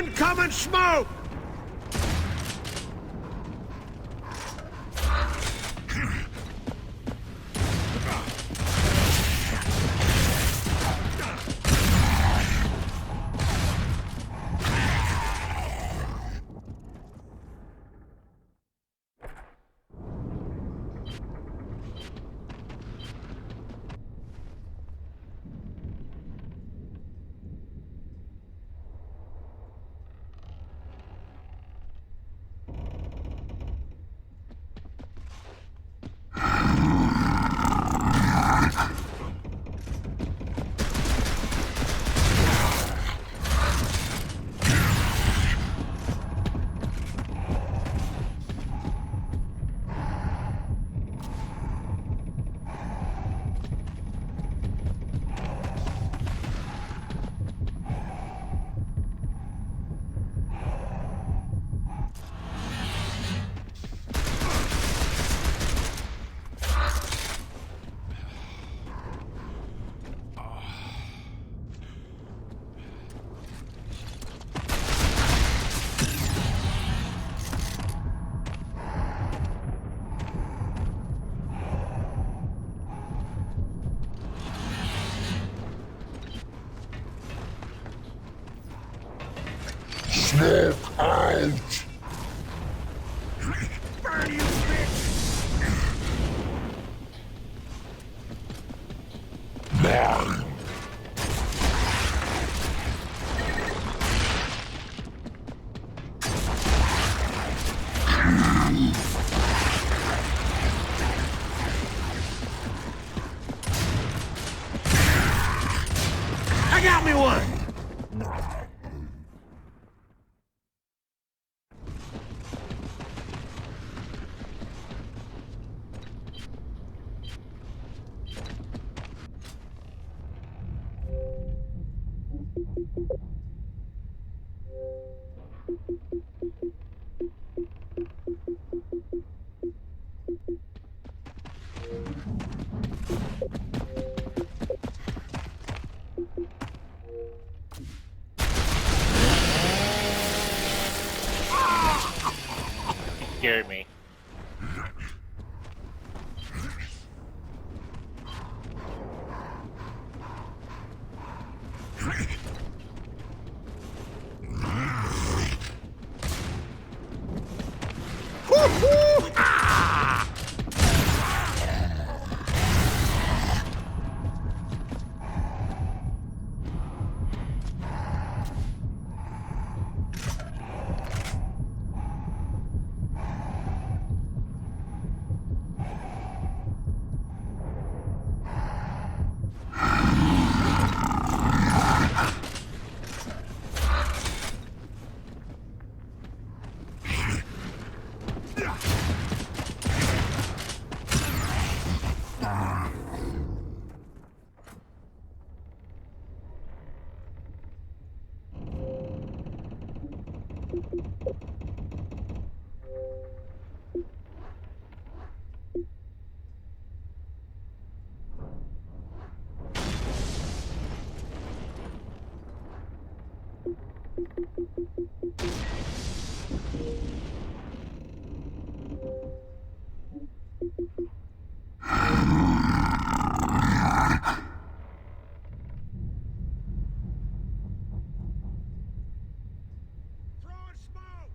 Incoming smoke! Smoke out! Burn, you bitch! Mine! I got me one! Scared me. Throwing smoke!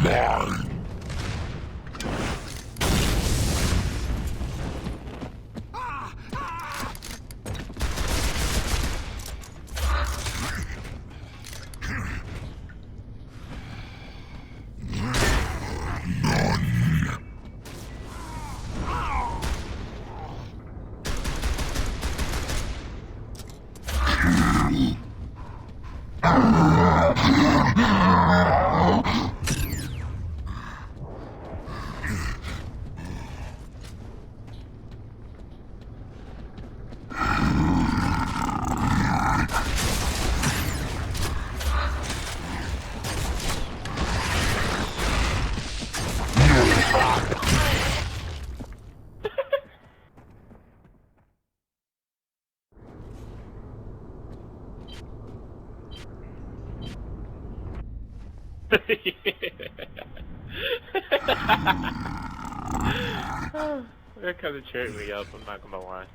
mine. That kind of cheered me up, I'm not gonna lie.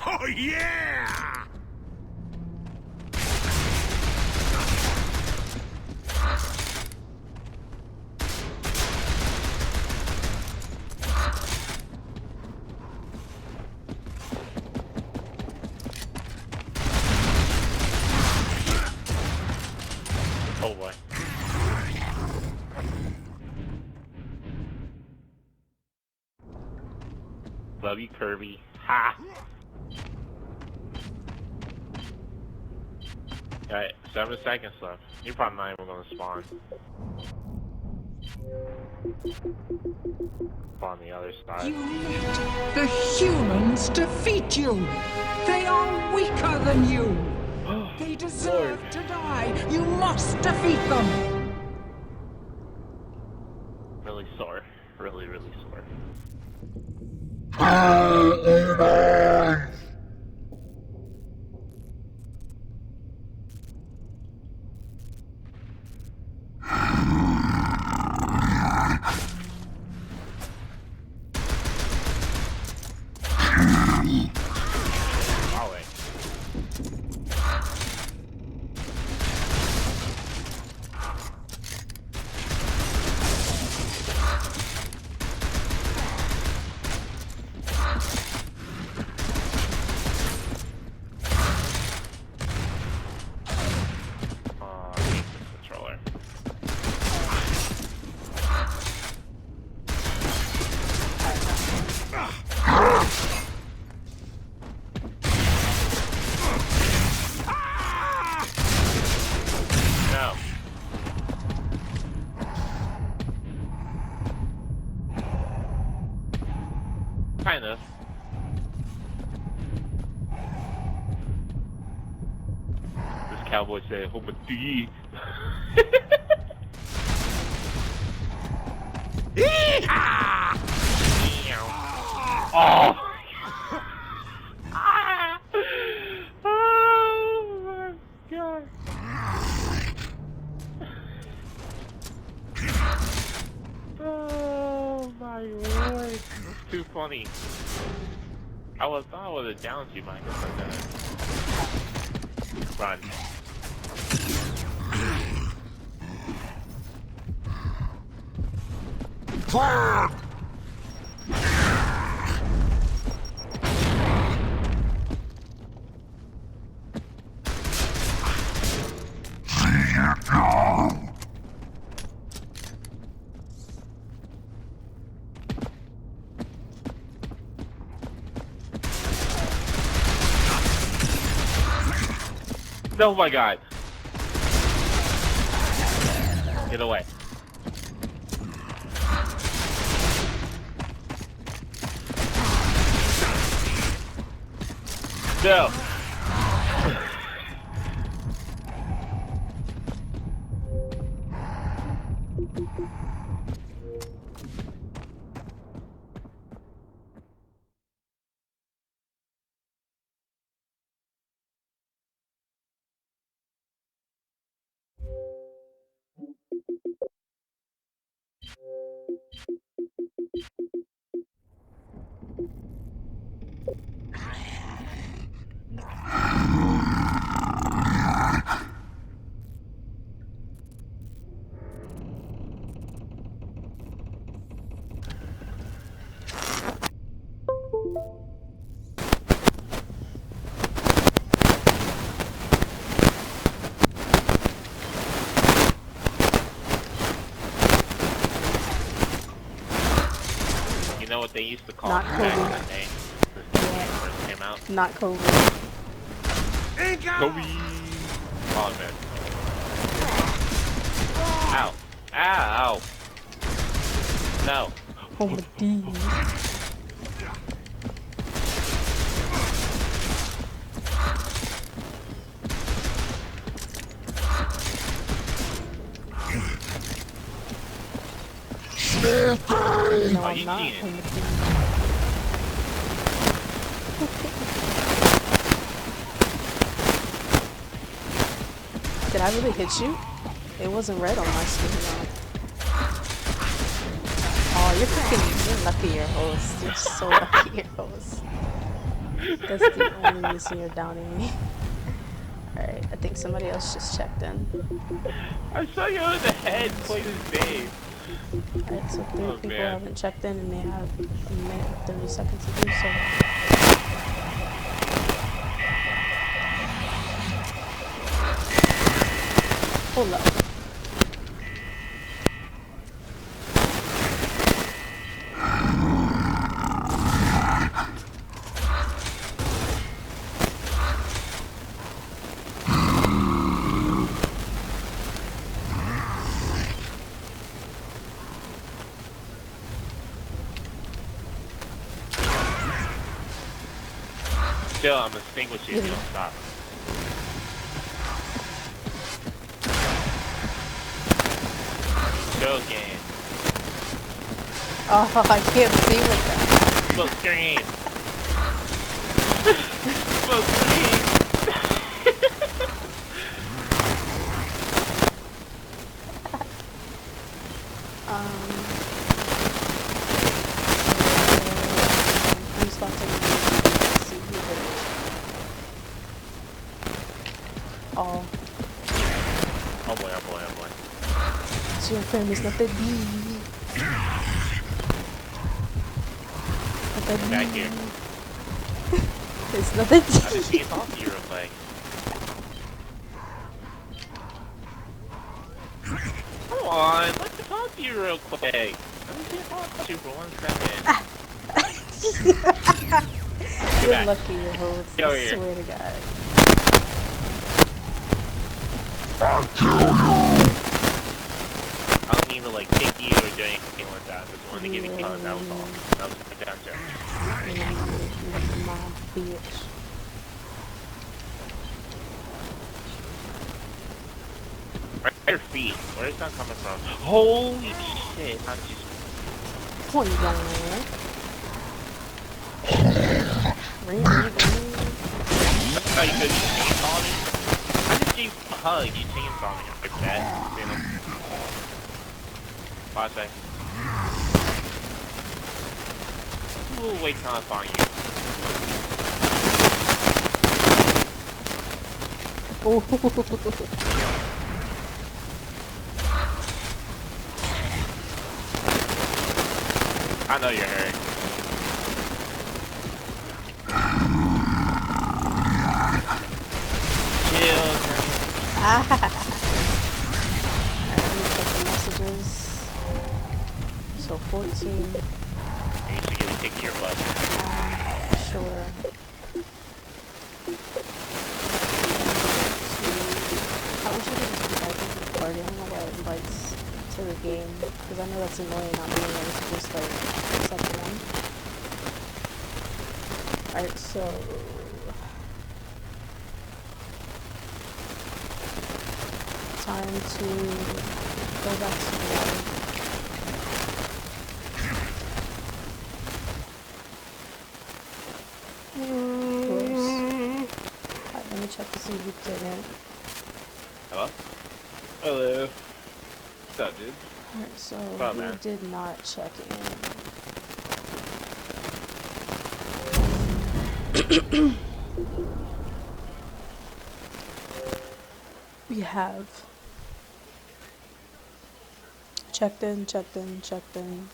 Oh, yeah! Oh boy. Love you, Kirby. Ha! Alright, 7 seconds left. You're probably not even gonna spawn. On the other side. You let the humans defeat you! They are weaker than you! They deserve to die! You must defeat them! Really sore. Really, really sore. Controller. No. Kind of. This cowboy said, "Hope a D." Oh! Oh my god! Oh my lord! That's too funny. I thought I would have downed you, but I guess I didn't. Run. Fire! Oh my god. Get away. No. You know what they used to call Not it back in Kobe. the day? When it first came out? Not Kobe. Kobe! Oh man. Ow. Ow. No. Oh my D. No, Oh, I'm you not. cheated. Homer D. Did I really hit you? It wasn't red on my screen though. Oh, you're lucky you're host. You're so lucky you're host. That's the only reason you're downing me. Alright, I think somebody else just checked in. I saw you over the head play this game. Alright, so three Oh, people man. haven't checked in and they have a minute and 30 seconds to do so. Hold up. Still, I'm extinguishing if you don't stop. Show game. Oh, I can't see with that. Smoke screen. Smoke screen. I'm sponsoring see who did it. Oh, Oh boy, oh boy, oh boy. so your friend is not the D. Not the D. Back here. It's not the I just D. need to talk to you real quick. Come on, let me talk to you real quick. Let me talk to you for 1 second. You're back. lucky you're host. Get over I here. swear to God. I'll kill you! I don't mean to like kick you or do anything like that. I just wanted to give you time. That was all. That was my gotcha. My bitch. Right at your feet. Where is that coming from? Holy shit! How did you? Point down there. Ring. Oh, you could chainsaw me? How did you hug? You chainsaw me like that? You know? Flashback. We'll wait till I find you. I know you're hurt. Chill. Alright, let me check the messages. So 14. You should give a kick to your butt. Sure. 2, party. I don't know why it invites to the game. Because I know that's annoying, not being able to just like accept them. Alright, so time to go back to the water. Alright, let me check to see if you did it. Hello? Hello. What's up, dude? Alright, so up, you man? did not check in. We have checked in, checked in, checked in.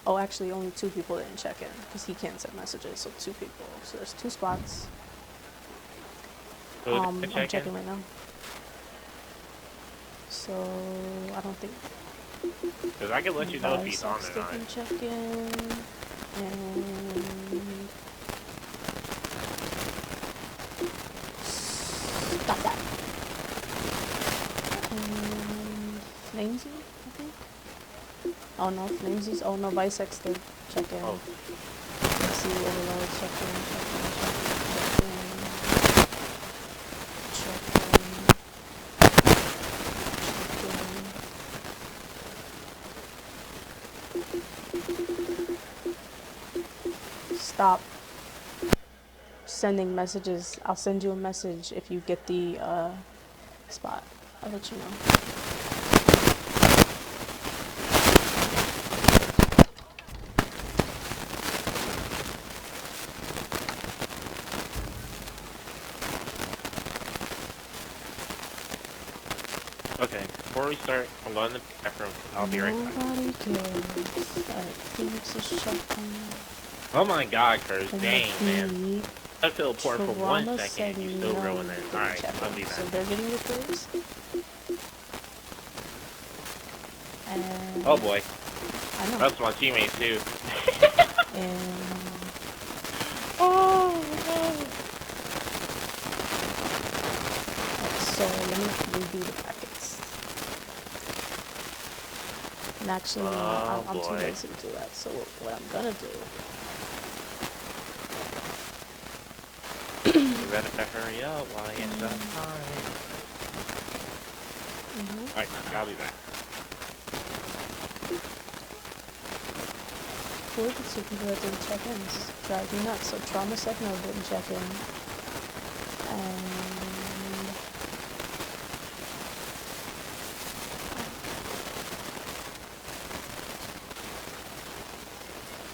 Oh, actually, only 2 people didn't check in because he can't send messages, so 2 people. So there's 2 spots. Who did I'm check checking in? right now. So I don't think. Because I can let you know if he's on or not. Didn't check in, and stop that. And Flamesy, I think. Oh no, Flamesy's. Oh no, Bisex did check in. Oh. Let's see, Overlord, check in, check in, check in, check in, check in. Stop sending messages. I'll send you a message if you get the spot. I'll let you know. Okay, before we start, I'm going to the bathroom. I'll be right back. Nobody cares. Alright, Phoenix is shutting. Oh my god, Curse. And Dang, man. the I feel poor for 1 Trauma second said and you still no, ruined it. didn't Alright, check I'll in. be back. So they're getting recruits. And Oh boy. I know. That's my teammate too. And Oh no. so let me redo the packets. And actually, you know, Oh, I'm too boy. lazy to do that. So what I'm gonna do? You better hurry up while I get that time. Alright, I'll be back. Who are the 2 people that didn't check in? This is driving me nuts. So Trauma said no, didn't check in. And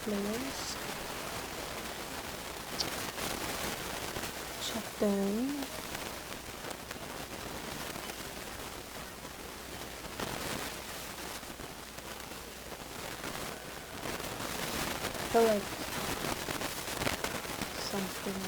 players checked in. I feel like something.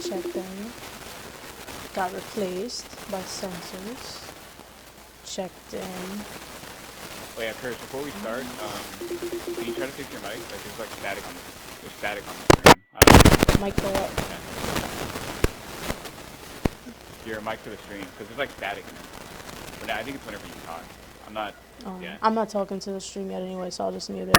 Checked in. Got replaced by sensors. Checked in. Wait, yeah, Curtis, before we start, can you try to fix your mic? Like, there's like static on the, there's static on the screen. Might go up. Your mic to the screen, because there's like static in it. But I think it's whenever you talk. I'm not, yeah. I'm not talking to the stream yet anyway, so I'll just mute it.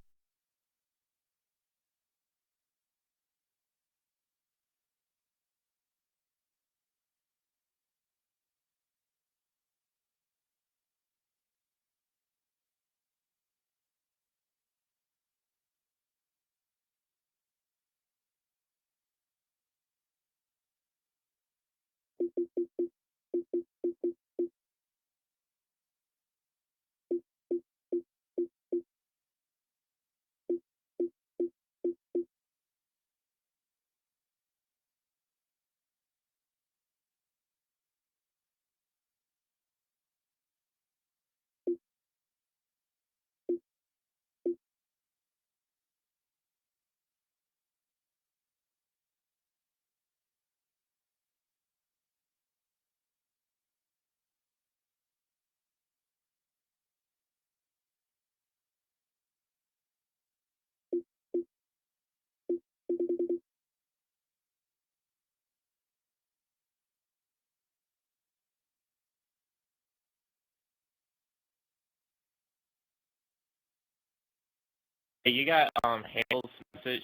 Hey, you got Hale's message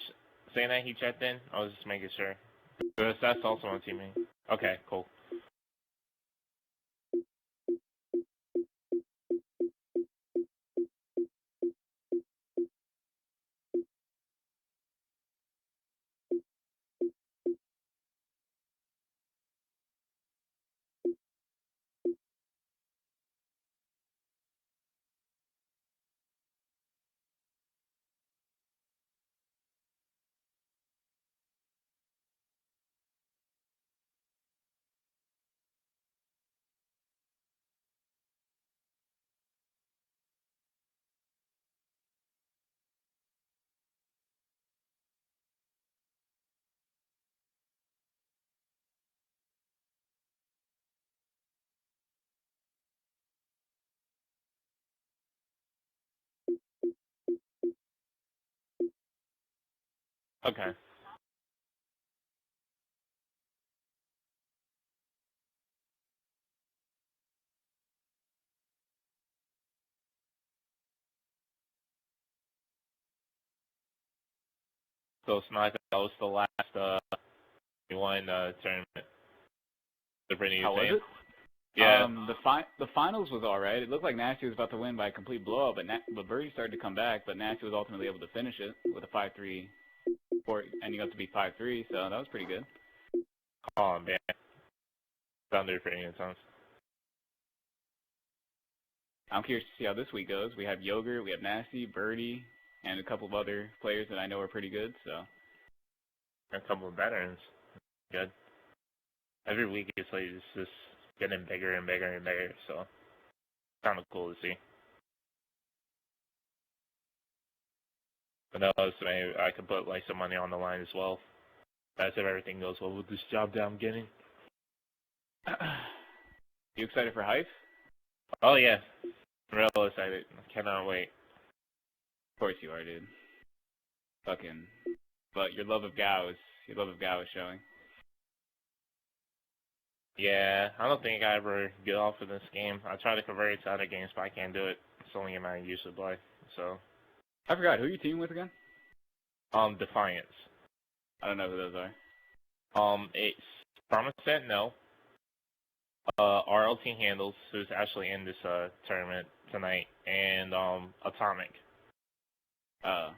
saying that he checked in? I was just making sure. That's also on teammate. Okay, cool. Okay. So Sniper, that was the last we won tournament. The Brittany How was saying? it? Yeah. The finals was alright. It looked like Nasty was about to win by a complete blowout, but Birdie started to come back, but Nasty was ultimately able to finish it with a 5-3, ending up to be 5-3, so that was pretty good. Oh man. Thunder for Indian Sons. I'm curious to see how this week goes. We have Yogurt, we have Nasty, Birdie, and a couple of other players that I know are pretty good, so. A couple of veterans. Good. Every week it's like it's just getting bigger and bigger and bigger, so kind of cool to see. But else, I could put like some money on the line as well. That's if everything goes well with this job that I'm getting. You excited for Hype? Oh yeah, I'm real excited. I cannot wait. Of course you are, dude. Fucking. But your love of Gao is showing. Yeah, I don't think I ever get off of this game. I try to convert it to other games, but I can't do it. It's only a matter of usually play. So. I forgot, who are you teaming with again? Defiance. I don't know who those are. It's Promise Sentinel, RLT Handles, who's actually in this tournament tonight, and Atomic. I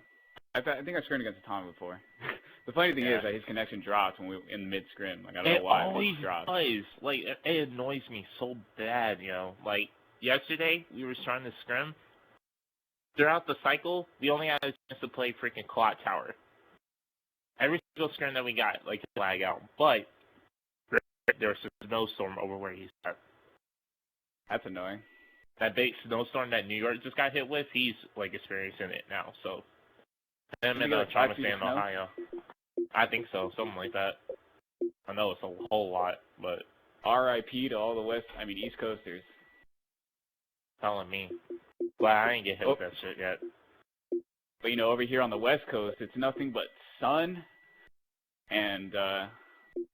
think I've scrimmed against Atomic before. The funny thing is that his connection drops when we in mid scrim. Like I don't know why, but it drops. Does. Like it annoys me so bad, you know. Like yesterday, we were starting to scrim. Throughout the cycle, we only had a chance to play freaking Clock Tower. Every single scrim that we got, like, lag out. But there was a snowstorm over where he's at. That's annoying. That big snowstorm that New York just got hit with, he's, like, experiencing it now. So, him and Thomas in Ohio. I think so, something like that. I know it's a whole lot, but... R.I.P. to all the East Coasters. Telling me. Well, I ain't get hit with that shit yet. But, over here on the West Coast, it's nothing but sun and a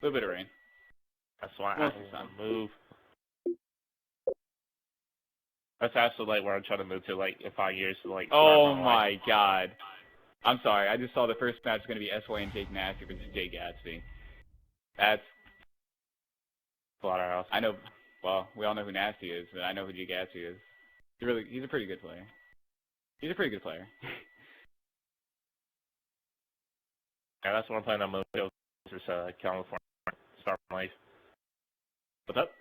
little bit of rain. That's why I want to move. That's actually, like, where I'm trying to move to, like, in 5 years to, like... Oh, my God. I'm sorry. I just saw the first match is going to be SY and Jake Nasty versus Jay Gatsby. That's... Slaughterhouse. I know... Well, we all know who Nasty is, but I know who Jay Gatsby is. He's a pretty good player. He's a pretty good player. Yeah, that's what I'm playing on Mojo. This California start my life. What's up?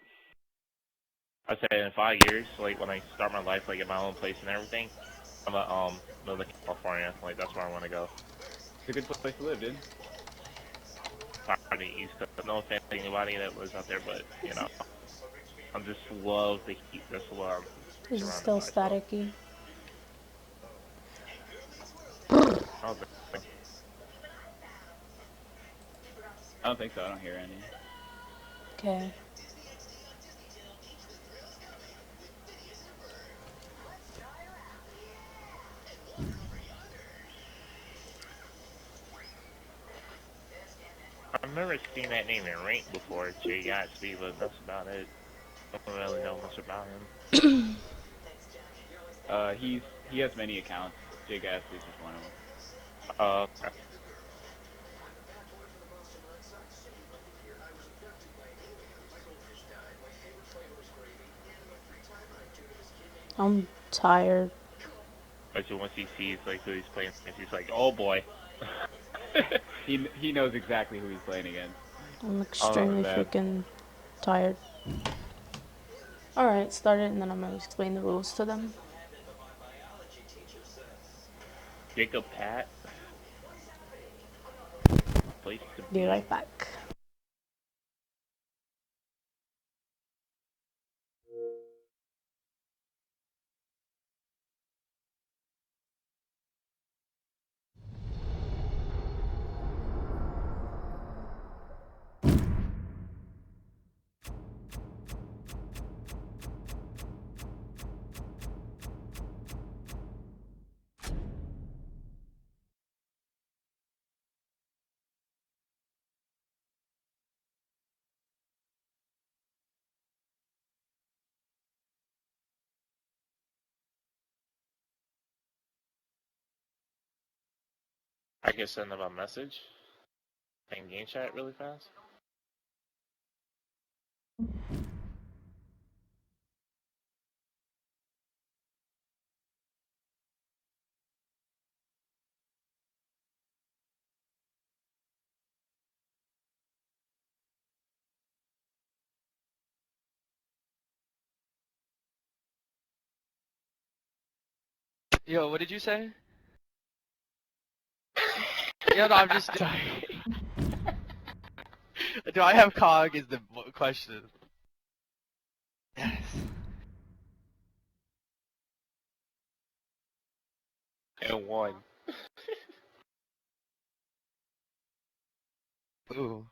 I said in 5 years, like when I start my life, like at my own place and everything, I'm gonna move to California. Like that's where I want to go. It's a good place to live, dude. Probably the East Coast. No offense to anybody that lives out there, but I just love the heat. That's what I'm. Is it still staticky? I don't think so. I don't hear any. Okay. I've never seen that name in rank before, Jay Gatsby, but that's about it. I don't really know much about him. He has many accounts. Jake Astley's just one of them. Okay. I'm tired. But once he sees like who he's playing, he's like, oh boy. He knows exactly who he's playing against. I'm extremely man. freaking tired. Alright, start it and then I'm gonna explain the rules to them. Jacob Pat. Place to Be right back. I can send them a message and game chat really fast. Yo, what did you say? Yeah, no, I'm just. Do I have COG? Is the question. Yes. And one. Ooh.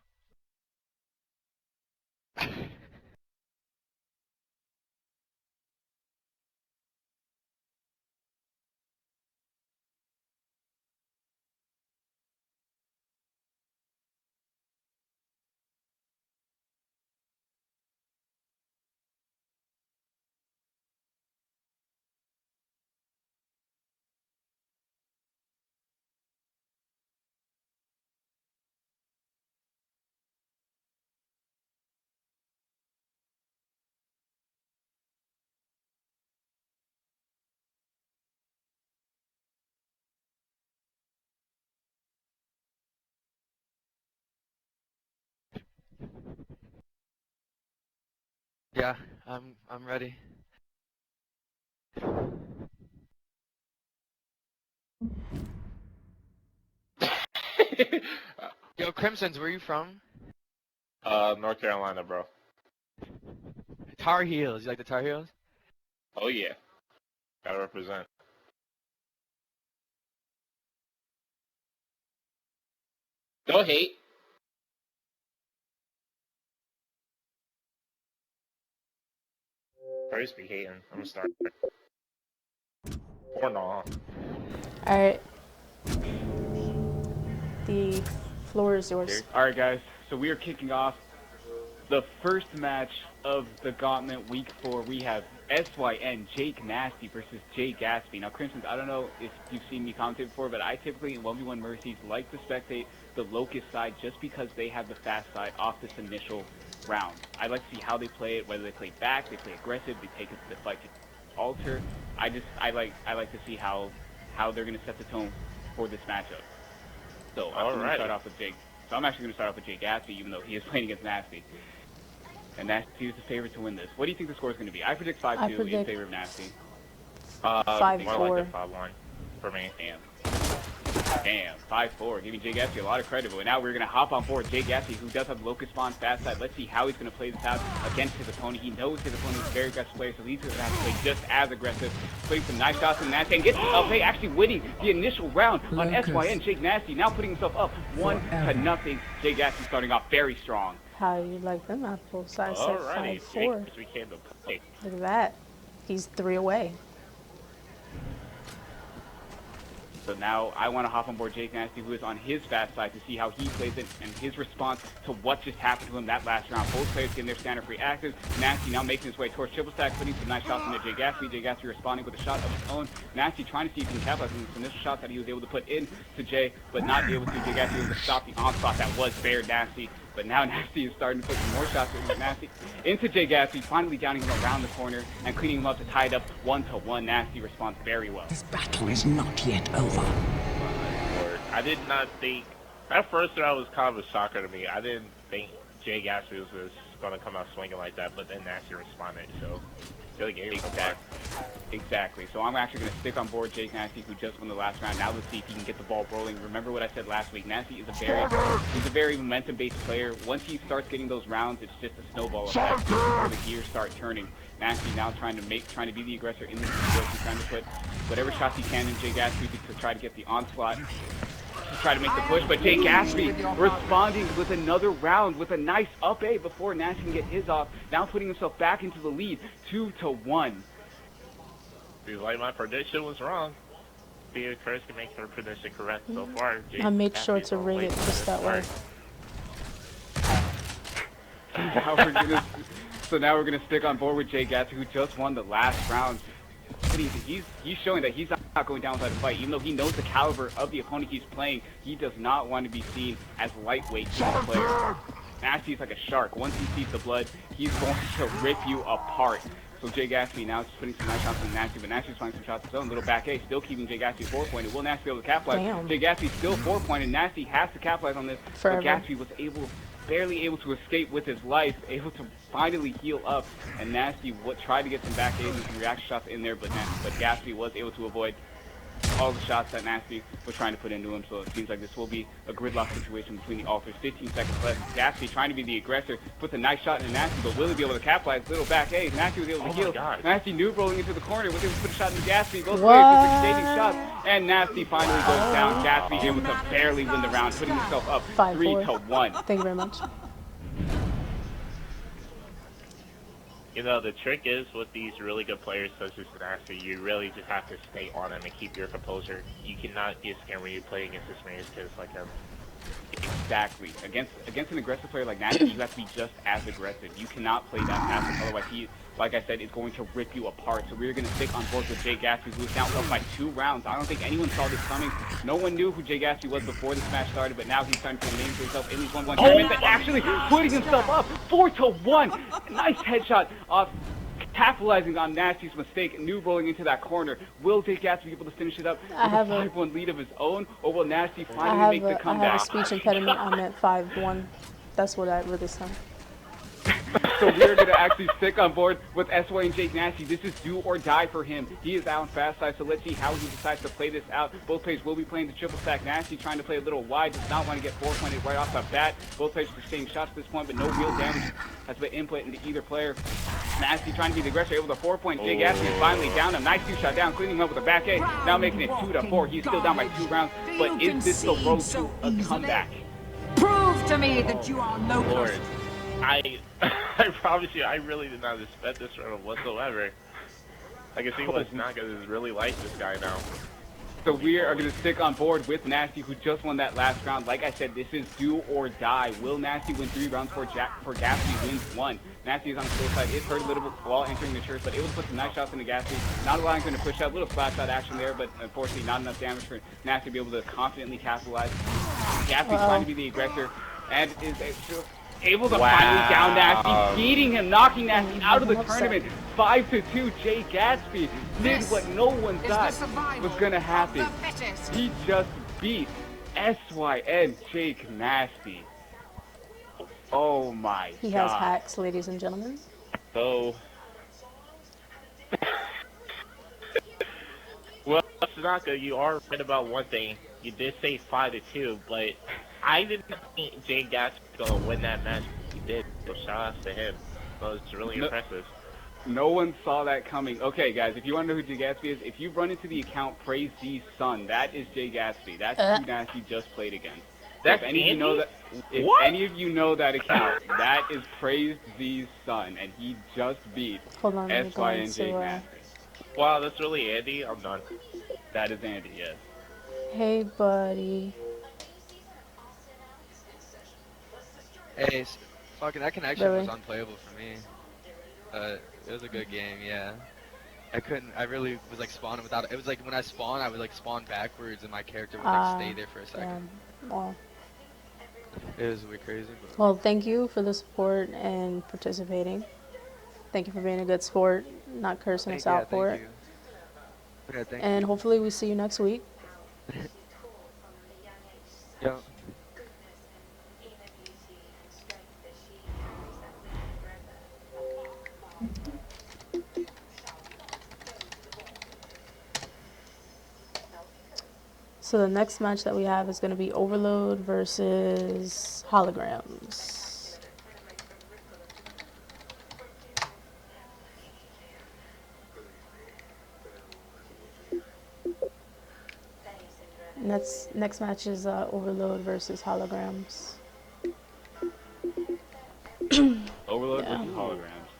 Yeah, I'm ready. Yo, Crimsons, where you from? North Carolina, bro. Tar Heels. You like the Tar Heels? Oh yeah. Gotta represent. Don't hate. First be hating. I'm gonna start. Or no. Alright. The floor is yours. Alright guys, so we are kicking off the first match of the Gauntlet Week 4. We have SYN Jake Nasty versus Jay Gatsby. Now Crimsons, I don't know if you've seen me commentate before, but I typically in 1v1 Mercies like to spectate the Locust side just because they have the fast side off this initial round. I like to see how they play it, whether they play back, they play aggressive, they take it to the fight to alter. I like to see how they're gonna set the tone for this matchup. So I'm gonna start off with Jake. So I'm actually gonna start off with Jay Gatsby, even though he is playing against Nasty. And Nasty is the favorite to win this. What do you think the score is going to be? I predict 5-2 in favor of Nasty. 5-4. More like 5-1 for me. Damn. 5-4. Giving Jay Gatsby a lot of credit. But now we're going to hop on board Jay Gatsby, who does have Locust Spawn fast side. Let's see how he's going to play this out against his opponent. He knows his opponent is a very aggressive player, so he's going to have to play just as aggressive. Putting some nice shots in Nasty and gets LP actually winning the initial round on SYN. Jake Nasty now putting himself up 1-0. Jay Gatsby starting off very strong. How you like them apples? I said 5-4. We came to play. Look at that. He's 3 away. So now I want to hop on board Jake Nasty, who is on his fast side, to see how he plays it and his response to what just happened to him that last round. Both players getting their standard free actives. Nasty now making his way towards triple stack, putting some nice shots into Jay Gatsby. Jay Gatsby responding with a shot of his own. Nasty trying to see if he can capitalize on this initial shot that he was able to put in to Jay, but not able to. Jay Gatsby able to stop the onslaught that was bare Nasty. But now Nasty is starting to put some more shots into Jay Gatsby, finally downing him around the corner and cleaning him up to tie it up 1-1. Nasty responds very well. This battle is not yet over. I did not think that first round was kind of a shocker to me. I didn't think Jay Gatsby was going to come out swinging like that, but then Nasty responded, so really gave it back. Exactly. So I'm actually going to stick on board Jake Nasty, who just won the last round. Now let's see if he can get the ball rolling. Remember what I said last week. Nasty is a very momentum-based player. Once he starts getting those rounds, it's just a snowball effect where the gears start turning. Nasty now trying to be the aggressor in this situation, trying to put whatever shots he can in Jay Gatsby to try to get the onslaught. To try to make the push, but Jay Gatsby responding with another round with a nice up A before Nasty can get his off. Now putting himself back into the lead, 2-1. Feels like my prediction was wrong. Be first to make her prediction correct so far. I made sure to ring it just that way. So now we're gonna stick on board with Jay Gatsby, who just won the last round. He's showing that he's not going down without a fight. Even though he knows the caliber of the opponent he's playing, he does not want to be seen as lightweight to the player. Nasty's like a shark. Once he sees the blood, he's going to rip you apart. So Jay Gatsby now is putting some nice shots on Nasty, but Nasty's finding some shots of his own. Little back A, still keeping Jay Gatsby 4-pointed. Will Nasty be able to capitalize? Damn. Jay Gatsby still 4-pointed. Nasty has to capitalize on this. Forever. But Gatsby was barely able to escape with his life, able to finally heal up, and Nasty tried to get some back A's and some reaction shots in there, but Gatsby was able to avoid all the shots that Nasty was trying to put into him. So it seems like this will be a gridlock situation between the authors. 15 seconds left. Gatsby trying to be the aggressor, puts a nice shot into Nasty, but will he be able to capitalize? Little back A. Nasty was able to heal. Nasty noob rolling into the corner, was able to put a shot into Gatsby. Both players just exchanging shots, and Nasty finally goes down. Gatsby able to barely win the round, putting himself up 3-1. Thank you very much. You know, the trick is with these really good players such as Nasty, you really just have to stay on them and keep your composure. You cannot get scared when you play against this many kids like him. Exactly. Against an aggressive player like Nasty, you have to be just as aggressive. You cannot play that passive, otherwise he, like I said, is going to rip you apart. So we're going to stick on board with Jay Gatsby, who's now up by 2 rounds. I don't think anyone saw this coming. No one knew who Jay Gatsby was before this match started, but now he's starting to name for himself in these 1-1 tournaments and actually putting himself up 4-1. Nice headshot off, capitalizing on Nasty's mistake, noob rolling into that corner. Will Jay Gatsby be able to finish it up with a 5-1 lead of his own, or will Nasty finally make the comeback? I have a speech impediment. I meant 5-1. That's what I really said. So we're going to actually stick on board with SY and Jake Nasty. This is do or die for him. He is out on fast side, so let's see how he decides to play this out. Both players will be playing the triple stack. Nasty trying to play a little wide, does not want to get 4-pointed right off the bat. Both players are staying shots at this point, but no real damage has been input into either player. Nasty trying to be the aggressor, able to 4-point. Jake Nasty is finally down. A nice 2-shot down, cleaning him up with a back A. Now making it 2-4. He's still down by 2 rounds, but is this the road to a comeback? Prove to me that you are no Lord, I promise you, I really did not expect this round whatsoever. I can see what's not going to really like this guy now. So we are going to stick on board with Nasty, who just won that last round. Like I said, this is do or die. Will Nasty win 3 rounds for Gatsby wins 1? Nasty is on the slow side. It hurt a little bit while entering the church, but able to put some nice shots into Gatsby. Not allowing him to push out. A little splash shot action there, but unfortunately not enough damage for Nasty to be able to confidently capitalize. Gatsby's trying to be the aggressor and is able to finally down Nasty, beating him, knocking Nasty out of the tournament. 5-2. Jay Gatsby did what no one thought was going to happen. He just beat SYN Jake Nasty. Oh my god. He has hacks, ladies and gentlemen. So, well, Tanaka, you are right about one thing. You did say 5-2, but I didn't think Jay Gatsby was going to win that match. He did, so shout outs to him. So it's really impressive. No one saw that coming. Okay, guys, if you want to know who Jay Gatsby is, if you run into the account Praise Z's son, that is Jay Gatsby. That's who Nasty just played against. That's if any of you know that, if any of you know that account, that is Praise Z's son, and he just beat SY and Jake Nasty. Wow, that's really Andy. I'm done. That is Andy, yes. Hey, buddy. Hey, fucking that connection Really? was unplayable for me. It was a good game, yeah. I really was like spawning without, it was like when I spawned, I would like spawn backwards and my character would like stay there for a second. Damn. Well, It was a bit crazy, but. well, thank you for the support and participating. Thank you for being a good sport, not cursing us out for it. Thank you. Yeah, thank And you. hopefully we see you next week. Yeah. So the next match that we have is going to be Overload versus Holograms. Next match is Overload versus Holograms. Overload Yeah. versus holograms.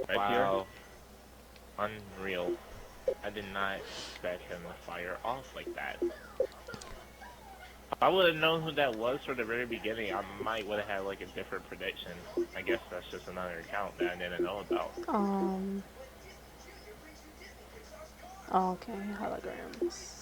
Right Wow. Unreal. I did not expect him to fire off like that. If I would have known who that was from the very beginning, I might would have had like a different prediction. I guess that's just another account that I didn't know about. Okay, Holograms.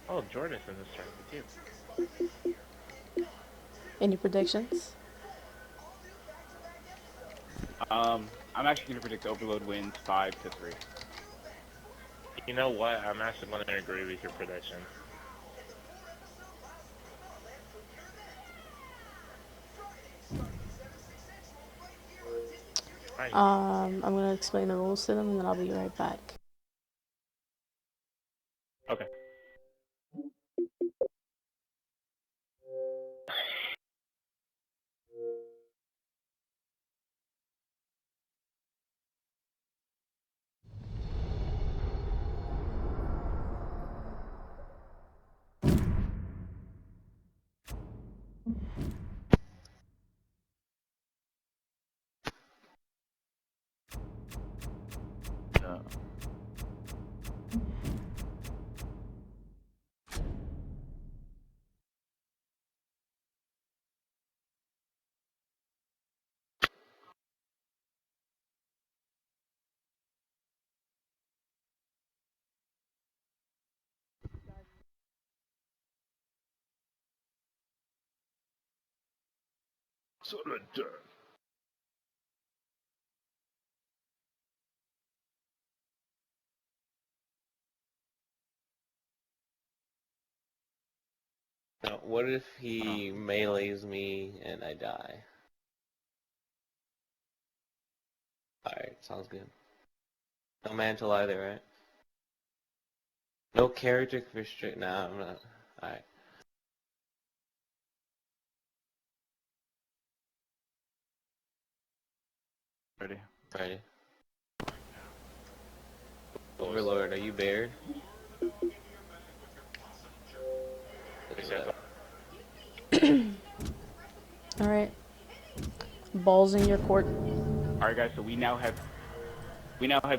Oh, Jordan's in this tournament too. Any predictions? I'm actually gonna predict Overload wins 5-3. You know what? I'm actually going to agree with your prediction. Right. I'm gonna explain the rules to them and then I'll be right back. Okay. Surrender. Now, what if he melees me and I die? Alright, sounds good. No mantle either, right? No character restrict. Nah, I'm not. Alright. Ready? Ready. Overlord, are you bared? Alright. Balls in your court. Alright guys, so we now have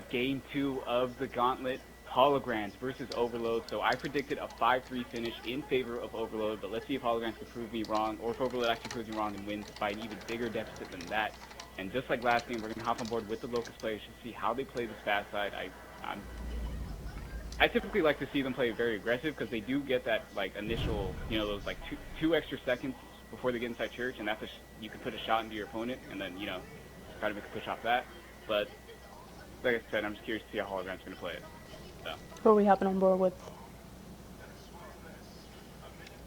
game 2 of the Gauntlet, Holograms versus Overload. So I predicted a 5-3 finish in favor of Overload, but let's see if Holograms can prove me wrong, or if Overload actually proves me wrong and wins by an even bigger deficit than that. And just like last game, we're gonna hop on board with the Locust players to see how they play this fast side. I typically like to see them play very aggressive because they do get that like initial, you know, those like two extra seconds before they get inside church, and that's you can put a shot into your opponent and then, you know, try to make a push off that. But like I said, I'm just curious to see how Hologram's gonna play it. So. Who are we hopping on board with?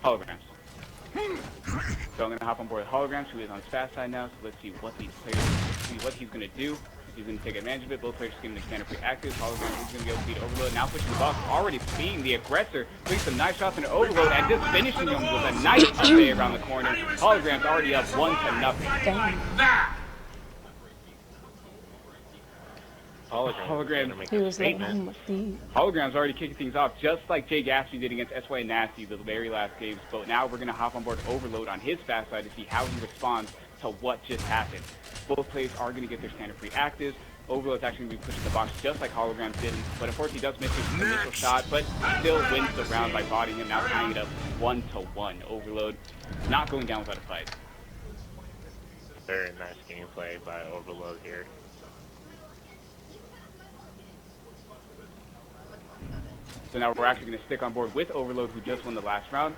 Holograms. So I'm gonna hop on board with Holograms, who is on his fast side now. So let's see what these players, what he's gonna do. If he's gonna take advantage of it. Both players getting the standard free active. Holograms is gonna be able to beat Overload. Now pushing the box, already being the aggressor, putting some nice shots into Overload and just finishing him with a nice play around the corner. Holograms already up 1-0. Damn. Hologram. He was like, I'm a thief. Hologram's already kicking things off, just like Jay Gatsby did against SY Nasty the very last games. But now we're going to hop on board Overload on his fast side to see how he responds to what just happened. Both players are going to get their standard free actives. Overload's actually going to be pushing the box just like Hologram did, but unfortunately he does miss his initial shot, but still wins the round by bodying him, now tying it up 1-1. Overload not going down without a fight. Very nice gameplay by Overload here. So now we're actually going to stick on board with Overload, who just won the last round.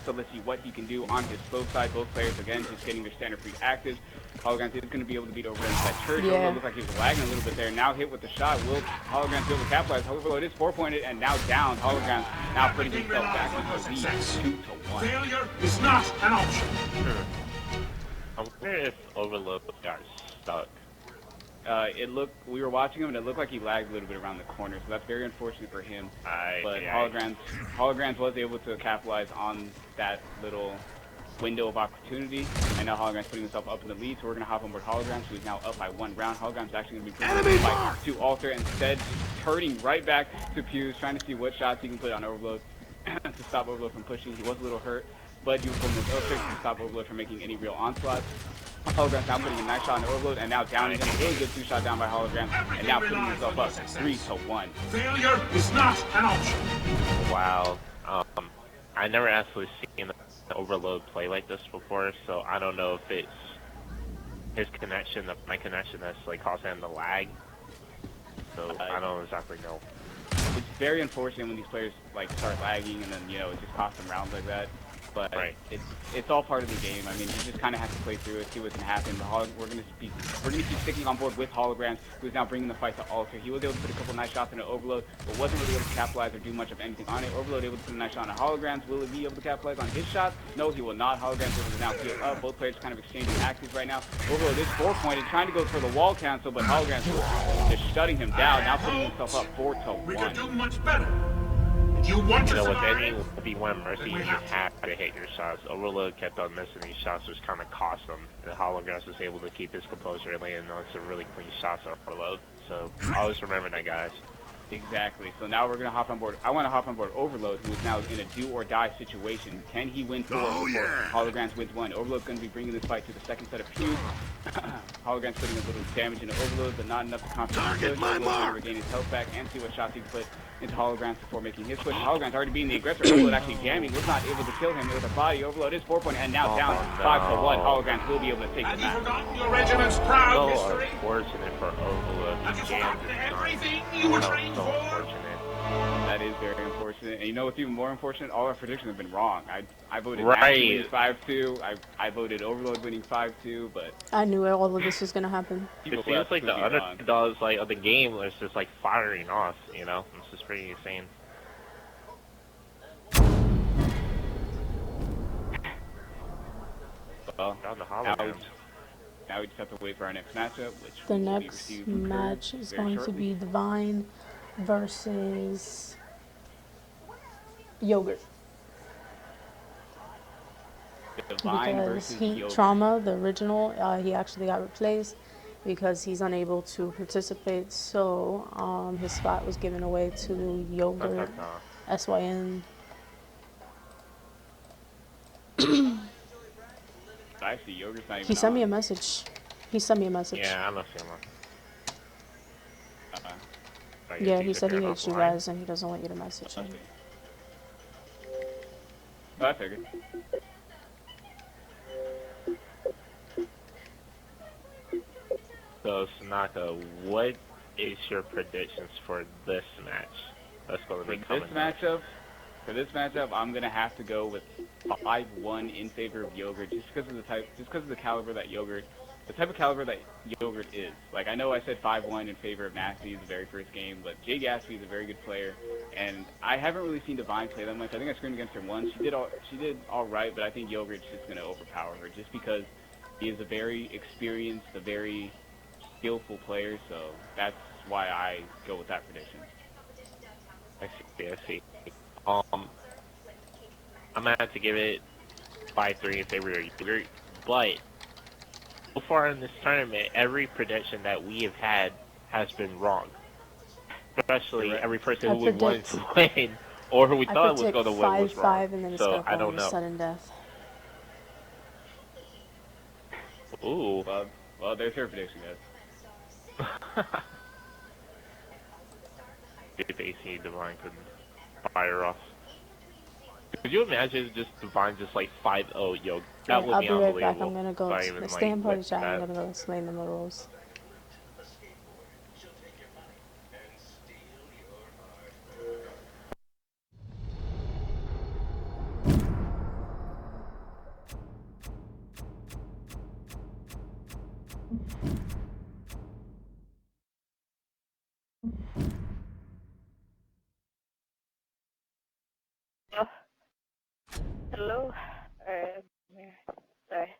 So let's see what he can do on his slow side. Both players, again, just getting their standard free actives. Holograms is going to be able to beat Overload with that church. Yeah. Overload looks like he's lagging a little bit there. Now hit with the shot. Will Holograms be able to capitalize? Overload is 4-pointed and now down. Holograms now putting himself back into the lead 2-1. Failure is not an option. I wonder if Overload got stuck. We were watching him and it looked like he lagged a little bit around the corner, so that's very unfortunate for him. But Holograms was able to capitalize on that little window of opportunity, and now Holograms putting himself up in the lead, so we're going to hop on board Holograms, who is now up by 1 round. Holograms actually going to be bringing the fight to Alter, instead turning right back to Pews, trying to see what shots he can put on Overload to stop Overload from pushing. He was a little hurt, but he was pulling those up to stop Overload from making any real onslaught. Holograms now putting a nice shot on Overload, and now downing him. Really good 2-shot down by Holograms, and now putting himself up 3-1. Failure is not an option. Wow. I never actually seen Overload play like this before, so I don't know if it's his connection, my connection that's like causing him the lag. So I don't exactly know. It's very unfortunate when these players like start lagging and then it just costs them rounds like that. But right. it's all part of the game. I mean, you just kind of have to play through it, see what can happen. But we're gonna keep sticking on board with Holograms, who's now bringing the fight to Alter. He was able to put a couple nice shots into Overload, but wasn't really able to capitalize or do much of anything on it. Overload able to put a nice shot on Holograms. Will he be able to capitalize on his shot? No, he will not. Holograms able to now heal up. Both players kind of exchanging actives right now. Overload is 4-pointed, trying to go for the wall cancel, but Holograms just shutting him down. Now putting himself up 4-1. We could do much better. You want to with survive? any V1 Mercy, you just have to hit your shots. Overload kept on missing these shots, which kind of cost him. And Holograms was able to keep his composure and land on some really clean shots on Overload. So always remember that, guys. Exactly. So now we're going to hop on board. I want to hop on board Overload, who is now in a do-or-die situation. Can he win 4 before Holograms wins 1? Overload's going to be bringing this fight to the second set of Pews. Holograms putting a little damage into Overload, but not enough to compensate. Overload's going to regain his health back and see what shots he can put into Holograms before making his push. Holograms already being the aggressor. Overload actually jamming. Was not able to kill him with a body. Overload is 4-point and now down 5-1. Holograms will be able to take the Have you match. forgotten your regiment's proud So history? unfortunate for Overload. Have you He jammed forgotten his shot. everything you were trained So for? unfortunate. That is very unfortunate. And you know what's even more unfortunate? All our predictions have been wrong. I voted Right. Nasty winning 5-2. I voted Overload winning 5-2, but I knew all of this was gonna happen. people It seems left like the proving wrong. underdogs of the game was just like firing off, It's just pretty insane. Well, Down the now Holograms. we just have to wait for our next matchup, which The will be next received from match Kurt is very going to shortly. be Divine versus Yogurt. Divine Because versus Heat Yogurt. Trauma, the original, he actually got replaced because he's unable to participate. So his spot was given away to Yogurt, SYN. Actually, Yogurt's not even He sent me a on. message. He sent me a message. Yeah, I'm not feeling Yeah, he said he hates you guys and he doesn't want you to message him. Oh, I figured. So, Sanaka, what is your predictions for this match? That's going to be For coming this matchup, I'm gonna have to go with 5-1 in favor of Yogurt, just because of the caliber that Yogurt, the type of caliber that Yogurt is. Like, I know I said 5-1 in favor of Nasty the very first game, but Jay Gatsby is a very good player, and I haven't really seen Divine play that much. I think I screamed against her once. She did all right, but I think Yogurt's just gonna overpower her, just because he is a very experienced, a very skillful player. So that's why I go with that prediction. I see. I'm gonna have to give it 5-3 in favor of Yogurt, but so far in this tournament, every prediction that we have had has been wrong. Especially every person I who we wanted predict- to win or who we I thought was predict going to win was wrong. 5-5 and then it's So gonna I go don't into know. sudden death. Ooh. Well, there's her prediction, guys. If AC Divine couldn't fire off. Could you imagine just Divine just like 5-0, yo? That Okay, would I'll be be right unbelievable. back. I'm gonna go. If I even, Stay in party witnessed chat. I'm that. gonna go explain them the rules. Hello? Sorry.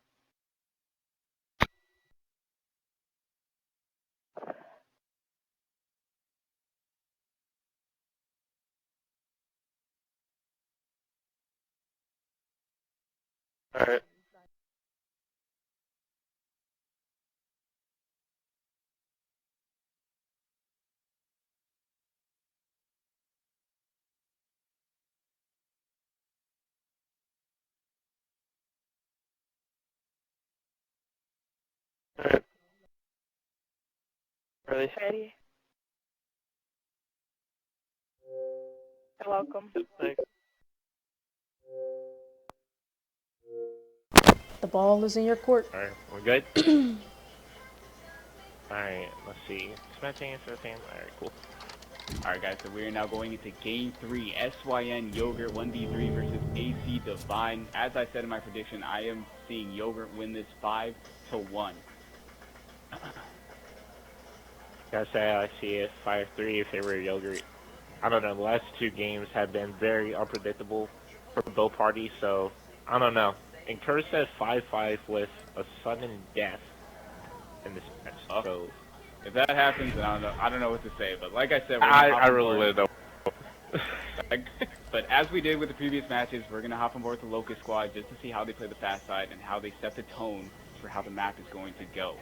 Alright. Ready? Ready? You're welcome. Thanks. The ball is in your court. Alright, we're good? Alright, let's see. Smashing, alright, cool. Alright guys, so we are now going into Game 3, SYN Yogurt 1v3 versus AC Divine. As I said in my prediction, I am seeing Yogurt win this 5-1. Gotta say, I see it 5-3 in favor of Yogurt. I don't know, the last two games have been very unpredictable for both parties, so I don't know. And Curse said 5-5 with a sudden death in this match, so... If that happens, then I don't know what to say, but like I said, we're I really wouldn't know. But as we did with the previous matches, we're going to hop on board with the Locust Squad just to see how they play the fast side and how they set the tone for how the map is going to go.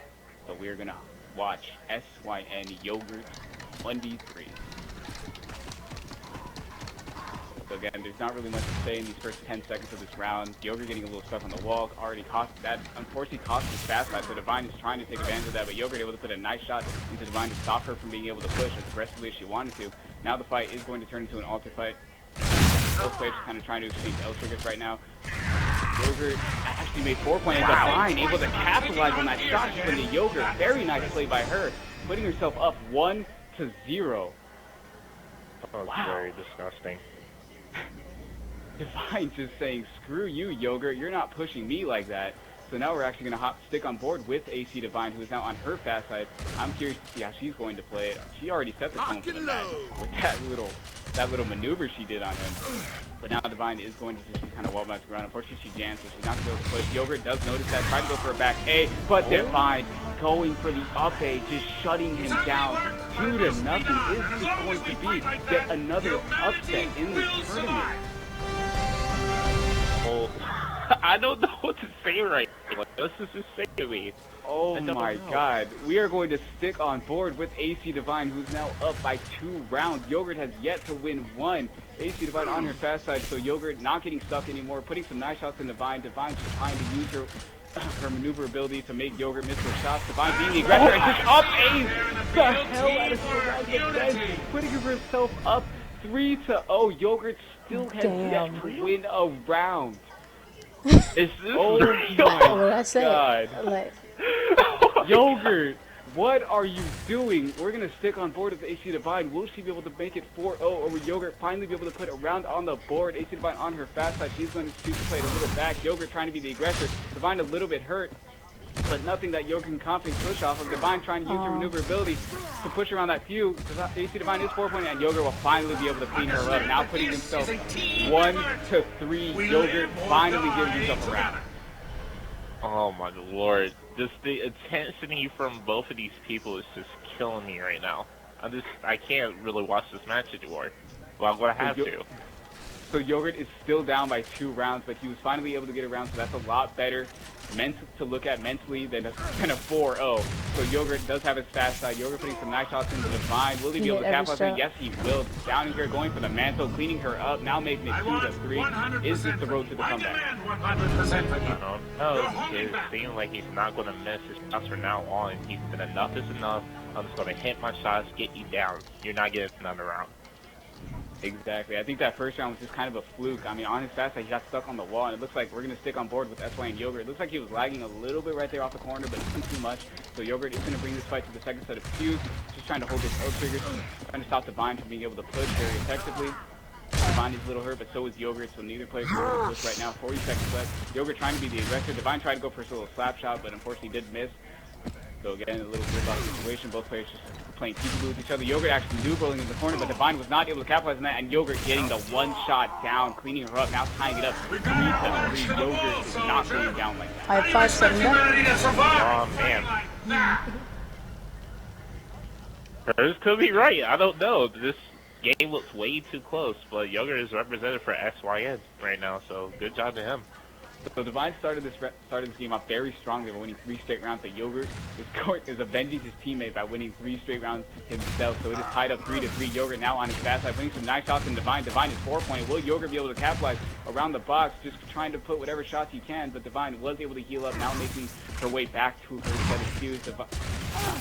So we're going to watch SYN Yogurt 1v3. So again, there's not really much to say in these first 10 seconds of this round. Yogurt getting a little stuck on the wall, already cost that, unfortunately cost his fast side, so Divine is trying to take advantage of that, but Yogurt able to put a nice shot into Divine to stop her from being able to push as aggressively as she wanted to. Now the fight is going to turn into an altar fight. Both players kind of trying to exchange L triggers right now. Yogurt actually made 4 points. Divine able to capitalize on that shot from the Yogurt. Very nice play by her, putting herself up 1-0. Oh, Wow. very disgusting. Divine just saying, screw you, Yogurt, you're not pushing me like that. So now we're actually going to stick on board with AC Divine, who is now on her fast side. I'm curious to see how she's going to play it. She already set the tone for the match with that little maneuver she did on him. But now Divine is going to just kind of wall back around. Unfortunately, she jams, so she's not going to be able to push. Yogurt does notice that, trying to go for a back A, but Divine going for the up A, just shutting him down 2-0. Is this going to be yet another upset in this tournament? Oh, I don't know what to say right now. What else is this say to me? Oh my god. We are going to stick on board with AC Divine, who's now up by 2 rounds. Yogurt has yet to win 1. AC Divine on her fast side, so Yogurt not getting stuck anymore, putting some nice shots in Divine. Divine just trying to use her maneuverability to make Yogurt miss her shots. Divine being the aggressor and just up A's the hell out of Yogurt, putting herself up 3-0. Yogurt still has yet to win a round. Is this Oh What did I my say? god. Like, Yogurt, what are you doing? We're going to stick on board with AC Divine. Will she be able to make it 4-0, or will Yogurt finally be able to put a round on the board? AC Divine on her fast side. She's going to choose to play it a little back. Yogurt trying to be the aggressor. Divine a little bit hurt, but nothing that Yogurt can confidently push off of. Divine trying to use her maneuverability to push around that few. AC Divine is 4 points, and Yogurt will finally be able to clean her up. Now putting himself 1-3. Yogurt finally gives himself a round. Oh my lord. Just the intensity from both of these people is just killing me right now. I can't really watch this match anymore. Well, I'm gonna have to. So Yogurt is still down by 2 rounds, but he was finally able to get around, so that's a lot better to look at mentally than a 4-0. So Yogurt does have his fast side. Yogurt putting some nice shots into Divine. Will he be able to capitalize on it? Yes, he will. Downing her, going for the mantle, cleaning her up, now making it 2-3. Is this the road to the comeback? I don't know. It seems like he's not going to miss his shots from now on. He's been enough is enough. I'm just going to hit my shots, get you down. You're not getting another round. Exactly. I think that first round was just kind of a fluke. I mean, on his fast side, he got stuck on the wall, and it looks like we're going to stick on board with SY and Yogurt. It looks like he was lagging a little bit right there off the corner, but not too much. So Yogurt is going to bring this fight to the second set of cues, just trying to hold his L triggers, trying to stop Divine from being able to push very effectively. Divine is a little hurt, but so is Yogurt, so neither player can able to push right now. 40 seconds left. Yogurt trying to be the aggressor. Divine tried to go for a little slap shot, but unfortunately did miss. So again, a little gridlock situation. Both players just playing peekaboo with each other. Yogurt actually new rolling in the corner, but Divine was not able to capitalize on that, and Yogurt getting the one shot down, cleaning her up, now tying it up 3-3. Yogurt is not going down like that. I have 5 seconds left. Oh man. Hers could be right. I don't know. This game looks way too close, but Yogurt is represented for SYN right now, so good job to him. So Divine started this game off very strongly by winning 3 straight rounds, but Yogurt is avenging his teammate by winning 3 straight rounds himself. So it is tied up 3-3. Yogurt now on his fast side, winning some nice shots in Divine. Divine is 4-point. Will Yogurt be able to capitalize around the box, just trying to put whatever shots he can, but Divine was able to heal up, now making her way back to her set of cues.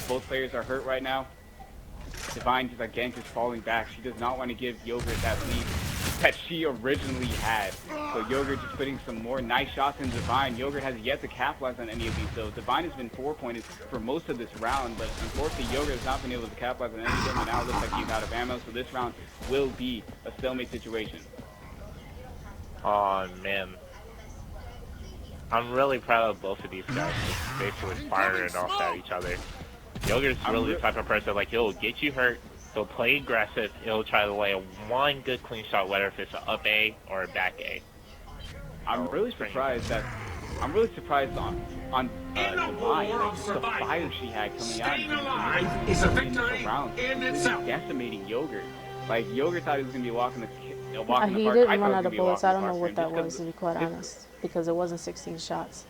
Both players are hurt right now. Divine just falling back. She does not want to give Yogurt that lead that she originally had. So Yogurt just putting some more nice shots in Divine. Yogurt has yet to capitalize on any of these, though. Divine has been 4-pointed for most of this round, but unfortunately Yogurt has not been able to capitalize on any of them, and now it looks like he's out of ammo, so this round will be a stalemate situation. Oh man. I'm really proud of both of these guys, just basically firing off at each other. Yogurt's really the type of person, like, he'll get you hurt, he'll play aggressive, he'll try to lay a one good clean shot, whether if it's an up A or a back A. I'm really surprised on Divine, like, the fire she had coming out is a victory around, in itself. decimating Yogurt. Like, Yogurt thought he was going to be walking the He park. didn't run out of bullets. I don't know what that was, to be quite honest, because it wasn't 16 shots.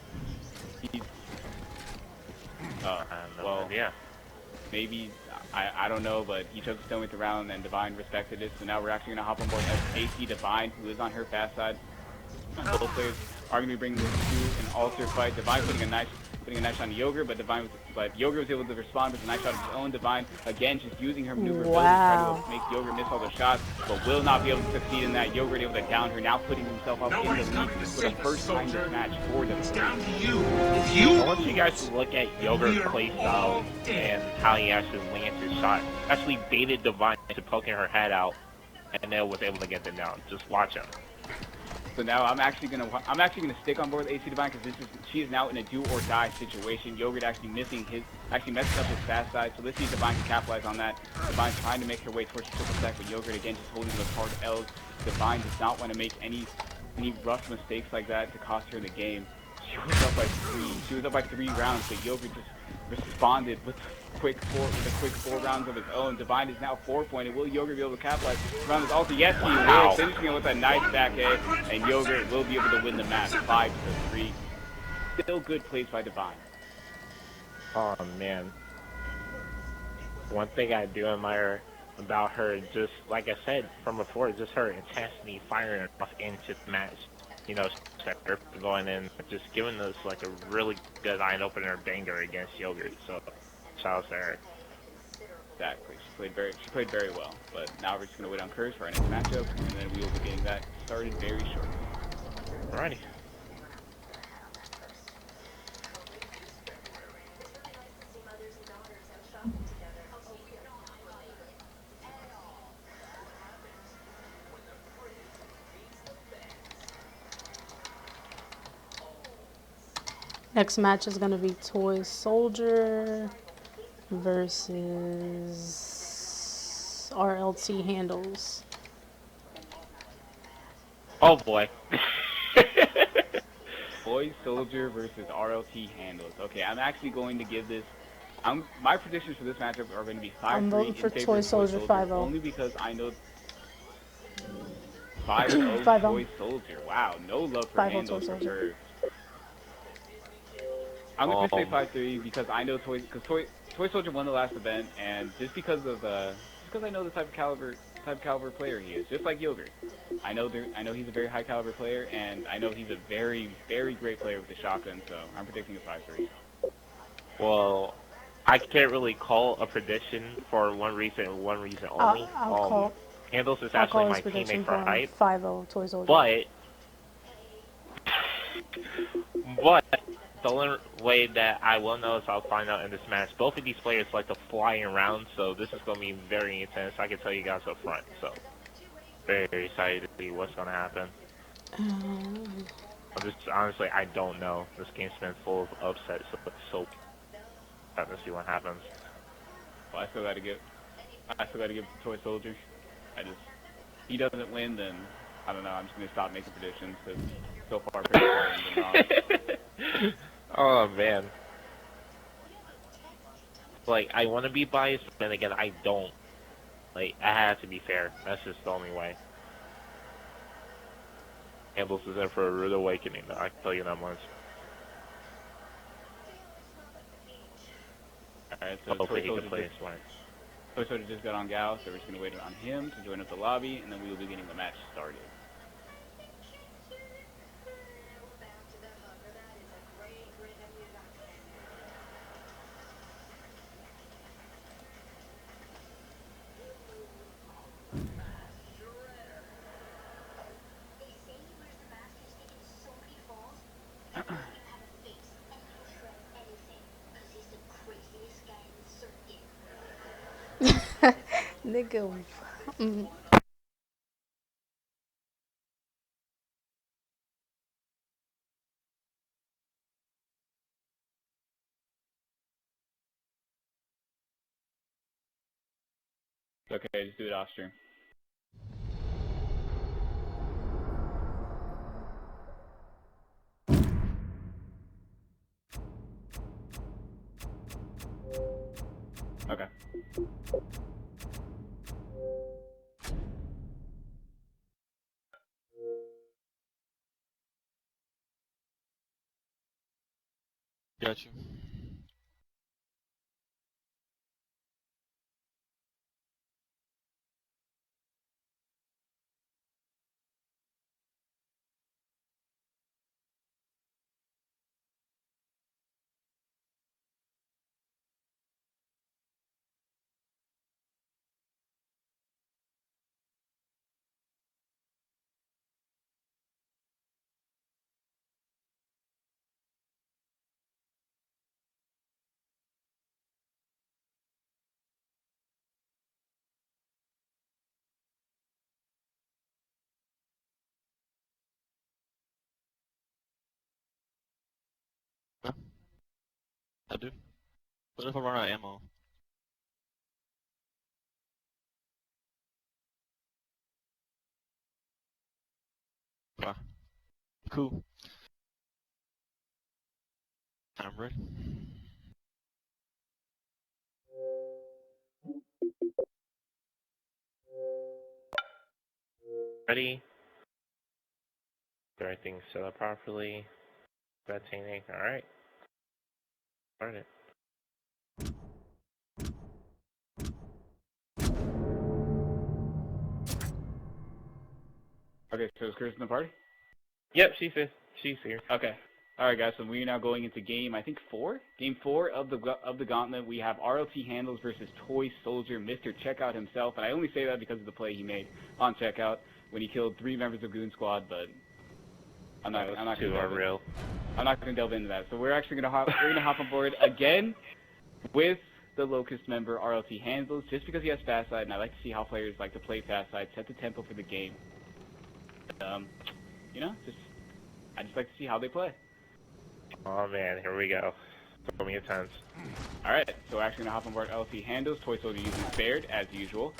Well, yeah. Maybe, I don't know, but he chose to stone with the round, and Divine respected it. So now we're actually going to hop on board AC Divine, who is on her fast side. Both players are going to be bringing this to an alter fight. Divine putting a nice shot on Yogurt, but Yogurt was able to respond with a nice shot of his own. Divine, again, just using her maneuverability to try to make Yogurt miss all the shots, but will not be able to succeed in that. Yogurt able to down her, now putting himself up in the lead for the first time this match for them. It's down to you. If you I want you guys to look at Yogurt's play style and how he actually lands his shot. Actually baited Divine into poking her head out, and then was able to get them down. Just watch him. So now I'm actually gonna stick on board with AC Divine because she is now in a do or die situation. Yogurt actually messing up his fast side. So let's see if Divine can capitalize on that. Divine trying to make her way towards the triple stack, but Yogurt again just holding those hard L's. Divine does not want to make any rough mistakes like that to cost her the game. She was up by 3. She was up by 3 rounds, but Yogurt just responded with a quick 4 rounds of his own. Divine is now 4-pointed. Will Yogurt be able to capitalize around his ulti? Yes, he will. Finishing it with a nice back A, and Yogurt will be able to win the match 5-3. Still good plays by Divine. Oh man. One thing I do admire about her, just like I said from before, is just her intensity firing off into the match. You know, her going in, just giving us like a really good eye-opener banger against Yogurt. So, shout out to her. Exactly. She played very well. But now we're just gonna wait on Curse for our next matchup, and then we will be getting that started very shortly. Alrighty. Next match is gonna be Toy Soldier versus RLT Handles. Oh boy. Toy Soldier versus RLT Handles. Okay, I'm actually going to give this. My predictions for this matchup are going to be 5-3 I'm voting for Toy Soldier 5-0. Only because I know. 5-0 5-0. Toy Soldier. Wow, no love for 5-0 handles Toy from Soldier. her. I'm gonna say 5-3 because I know Toy Soldier won the last event, and just because I know the type of caliber player he is, just like Yogurt. I know he's a very high caliber player, and I know he's a very, very great player with the shotgun. So I'm predicting a 5-3. Well, I can't really call a prediction for one reason and one reason only. Handles is I'll actually call my his prediction teammate for for hype, 5-0 Toy Soldier. but the only way that I will know is I'll find out in this match. Both of these players like to fly around, so this is going to be very intense. I can tell you guys up front. So, very, very excited to see what's going to happen. I'm just, honestly, I don't know. This game's been full of upsets, so excited to see what happens. Well, I still gotta give it to Toy Soldier. He doesn't win, then I don't know. I'm just gonna stop making predictions because so far pretty far wrong. Oh man. Like, I want to be biased, but then again, I don't. Like, I have to be fair. That's just the only way. Handles is in for a rude awakening, though. I can tell you that much. Alright, so Hopefully he can play smart. Toy Soldier just got on Gal, so we're just gonna wait on him to join up the lobby, and then we will be getting the match started. Nigga. Okay, just do it off stream. Okay. Got you. Yeah, I do. What if I run out of ammo? Okay. Cool. I'm ready. Ready? Everything set up properly. Rotating. Alright. Start it. Okay, so is Chris in the party? Yep, she's here. Okay. Alright guys, so we're now going into game, I think 4? Game 4 of the Gauntlet. We have RLT Handles versus Toy Soldier, Mr. Checkout himself. And I only say that because of the play he made on Checkout when he killed 3 members of Goon Squad, but I'm not gonna delve into that. So we're actually gonna hop on board again with the Locust member RLT Handles, just because he has fast side, and I like to see how players like to play fast side, set the tempo for the game. You know, I just like to see how they play. Oh man, here we go. Throw me a tense. Alright, so we're actually gonna hop on board RLT Handles, Toy Soldier using spared as usual.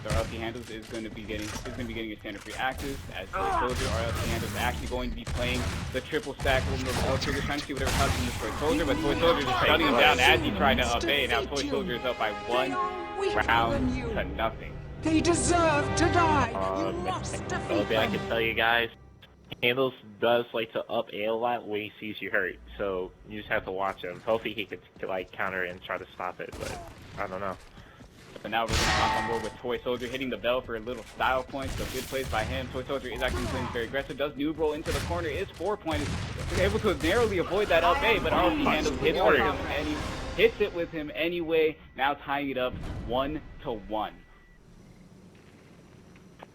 So RLT Handles is gonna be getting a standard free active as Toy Soldier. RLT Handles is actually going to be playing the triple stack holding the L trigger, trying to see whatever causes this Toy Soldier, but Toy Soldier just shutting him down as he tried to obey. Now Toy Soldier is up by 1 round to nothing. They deserve to die. You Man. must The only defeat thing I them. can tell you guys, Handles does like to up A a lot when he sees you hurt, so you just have to watch him. Hopefully he could like counter and try to stop it, but I don't know. But now we're going to hop on board with Toy Soldier hitting the bell for a little style point, so good plays by him. Toy Soldier is actually playing very aggressive, does noob roll into the corner, is 4-pointed, able to narrowly avoid that up A, but RLC Handles hits it with him anyway, now tying it up 1-1.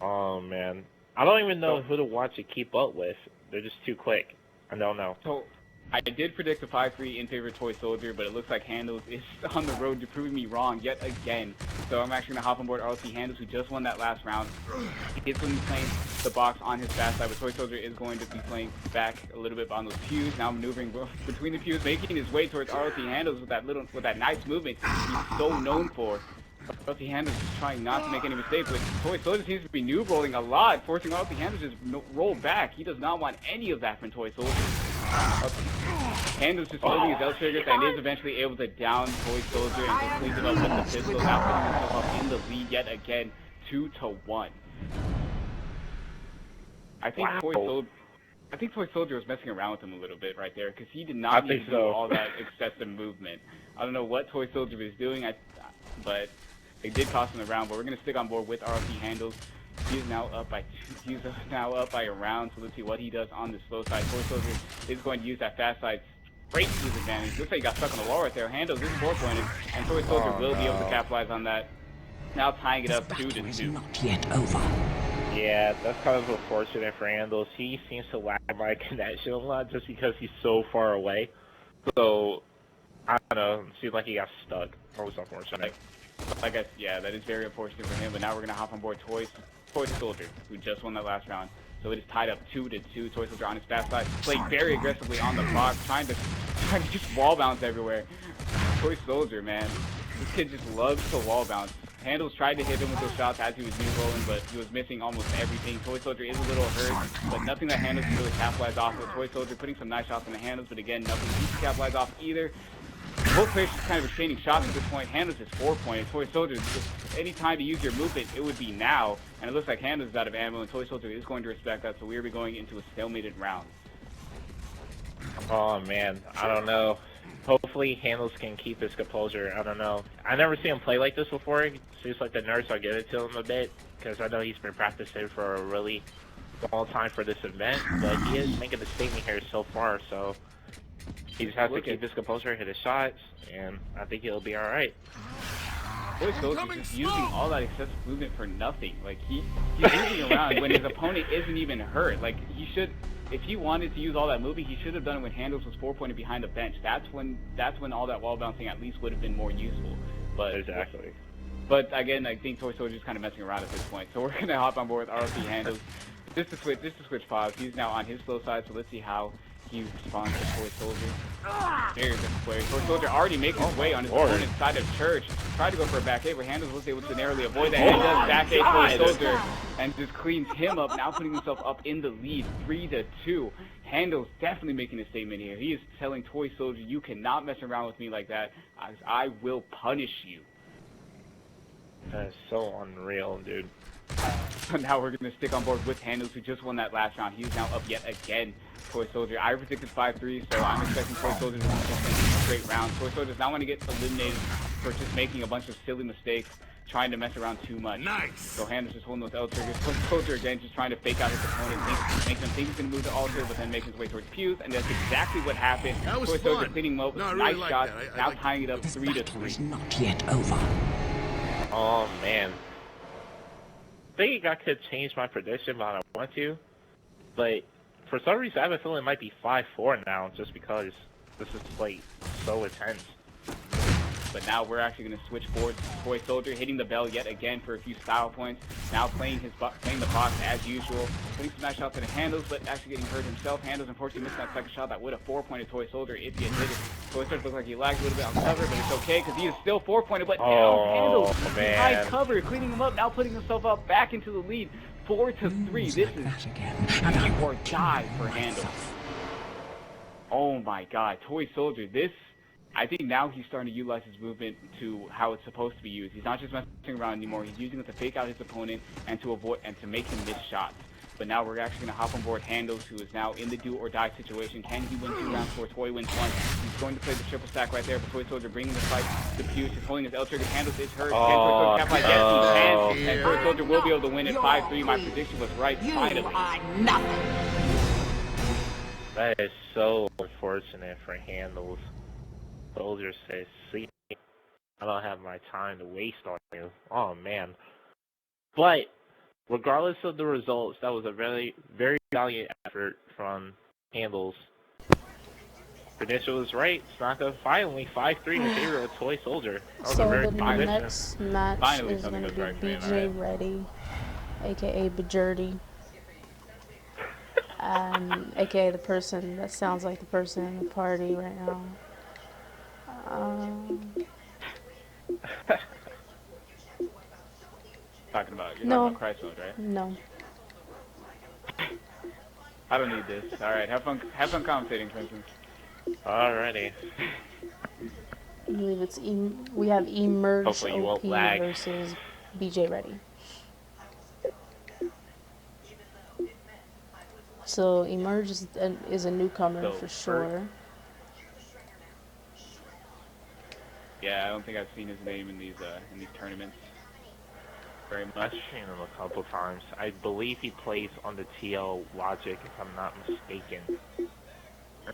Oh man, I don't even know who to watch to keep up with. They're just too quick. I don't know. So I did predict a 5-3 in favor of Toy Soldier, but it looks like Handles is on the road to proving me wrong yet again. So I'm actually going to hop on board RLC Handles, who just won that last round. He's going to be playing the box on his fast side, but Toy Soldier is going to be playing back a little bit on those pews. Now maneuvering between the pews, making his way towards RLC Handles with that nice movement he's so known for. RLC Handles is trying not to make any mistakes, but Toy Soldier seems to be noob rolling a lot, forcing RLC Handles to just roll back. He does not want any of that from Toy Soldier. Handles just holding his L triggers and is eventually able to down Toy Soldier and just cleans him up with the pistol, now putting himself up in the lead yet again, 2-1. I think Toy Soldier was messing around with him a little bit right there, because he did not need to do all that excessive movement. I don't know what Toy Soldier was doing, but it did cost him the round. But we're going to stick on board with RLC Handles. He's now up by a round, so let's see what he does on the slow side. Toy Soldier is going to use that fast side straight to his advantage. Looks like he got stuck on the wall right there. Handles is 4-pointed, and Toy Soldier will be able to capitalize on that. Now tying it up 2-2. Not yet over. Yeah, that's kind of unfortunate for Handles. He seems to lag my connection a lot just because he's so far away. So, I don't know, it seems like he got stuck. That was unfortunate. I guess, yeah, that is very unfortunate for him, but now we're going to hop on board Toy Soldier, who just won that last round. So it is tied up 2-2. Toy Soldier on his fast side, playing very aggressively on the box, trying to just wall bounce everywhere. Toy Soldier, man, this kid just loves to wall bounce. Handles tried to hit him with those shots as he was new rolling, but he was missing almost everything. Toy Soldier is a little hurt, but nothing that Handles can really capitalize off with. Toy Soldier putting some nice shots in the Handles, but again, nothing he can capitalize off either. Both players just kind of exchanging shots at this point. Handles is 4-pointed. Toy Soldier, any time to use your movement, it would be now. And it looks like Handles is out of ammo, and Toy Soldier is going to respect that, so we are going into a stalemated round. Oh man, I don't know. Hopefully Handles can keep his composure. I don't know. I never seen him play like this before. It seems like the nerfs are giving it to him a bit, because I know he's been practicing for a really long time for this event, but he is making a statement here so far, so he just has to keep his composure, hit his shots, and I think he'll be alright. Toy Soldier just using all that excessive movement for nothing. Like, he's moving around when his opponent isn't even hurt. Like, he should, if he wanted to use all that movement, he should have done it when Handles was 4-pointed behind the bench. That's when all that wall bouncing at least would have been more useful. But exactly. But again, I think Toy Soldier's kind of messing around at this point. So we're gonna hop on board with RLC Handles. Just to switch files. He's now on his slow side, so let's see how he responds to Toy Soldier. Very good play. Toy Soldier already making his way on his opponent's side of Church. Tried to go for a back A, but Handles was able to narrowly avoid that. And does back A Toy Soldier and just cleans him up, now putting himself up in the lead, 3-2. Handles definitely making a statement here. He is telling Toy Soldier, you cannot mess around with me like that, as I will punish you. That is so unreal, dude. So now we're going to stick on board with Handles, who just won that last round. He's now up yet again. Toy Soldier. I predicted 5-3, so I'm expecting Toy Soldier to just win a straight round. Toy Soldier does not want to get eliminated for just making a bunch of silly mistakes, trying to mess around too much. Nice. So Handles just holding those L triggers. Toy Soldier again just trying to fake out his opponent, making him think he's going to move to altar, but then making his way towards pews, and that's exactly what happened. Toy Soldier cleaning him up with a nice shot, now tying it up 3-3. Is not yet over. Oh man. I think I could change my prediction, but I don't want to. But for some reason, I have a feeling it might be 5-4 now, just because this is like so intense. But now we're actually going to switch forward to Toy Soldier, hitting the bell yet again for a few style points. Now playing the box as usual, putting some nice shots in the Handles, but actually getting hurt himself. Handles unfortunately missed that second shot that would have 4-pointed Toy Soldier if he had hit it. Toy Soldier looks like he lagged a little bit on cover, but it's okay because he is still 4-pointed. But now Handles behind cover, cleaning him up, now putting himself up back into the lead, 4-3. This is do or die for Handles. Oh my God, Toy Soldier, this I think now he's starting to utilize his movement to how it's supposed to be used. He's not just messing around anymore. He's using it to fake out his opponent and to avoid and to make him miss shots. But now we're actually going to hop on board Handles, who is now in the do or die situation. Can he win 2 rounds before Toy wins 1? He's going to play the triple stack right there, but Toy Soldier bringing the fight to Fuse. He's holding his L trigger. Handles is hurt. Can Toy Soldier capitalize? Yes, he can. And Toy Soldier will be able to win it 5-3. My prediction was right, finally. are nothing. That is so unfortunate for Handles. Soldier says, "See, I don't have my time to waste on you." Oh man. But regardless of the results, that was a very, very valiant effort from Handles. Prediction was right. Snaka finally 5-3 in favor of Toy Soldier. That was So a very the good prediction. next match Finally is something going to goes be right for me, BJ Ready, aka Bajurdy. AKA the person that sounds like the person in the party right now. You're talking about Christ mode, right? No. I don't need this. All right, have fun commentating, for instance. Alrighty. I believe it's we have Emerge Hopefully you OP won't lag. versus BJ Ready. So Emerge is a newcomer So, for sure. Yeah, I don't think I've seen his name in these tournaments very I've much. seen him a couple times. I believe he plays on the TL Logic, if I'm not mistaken.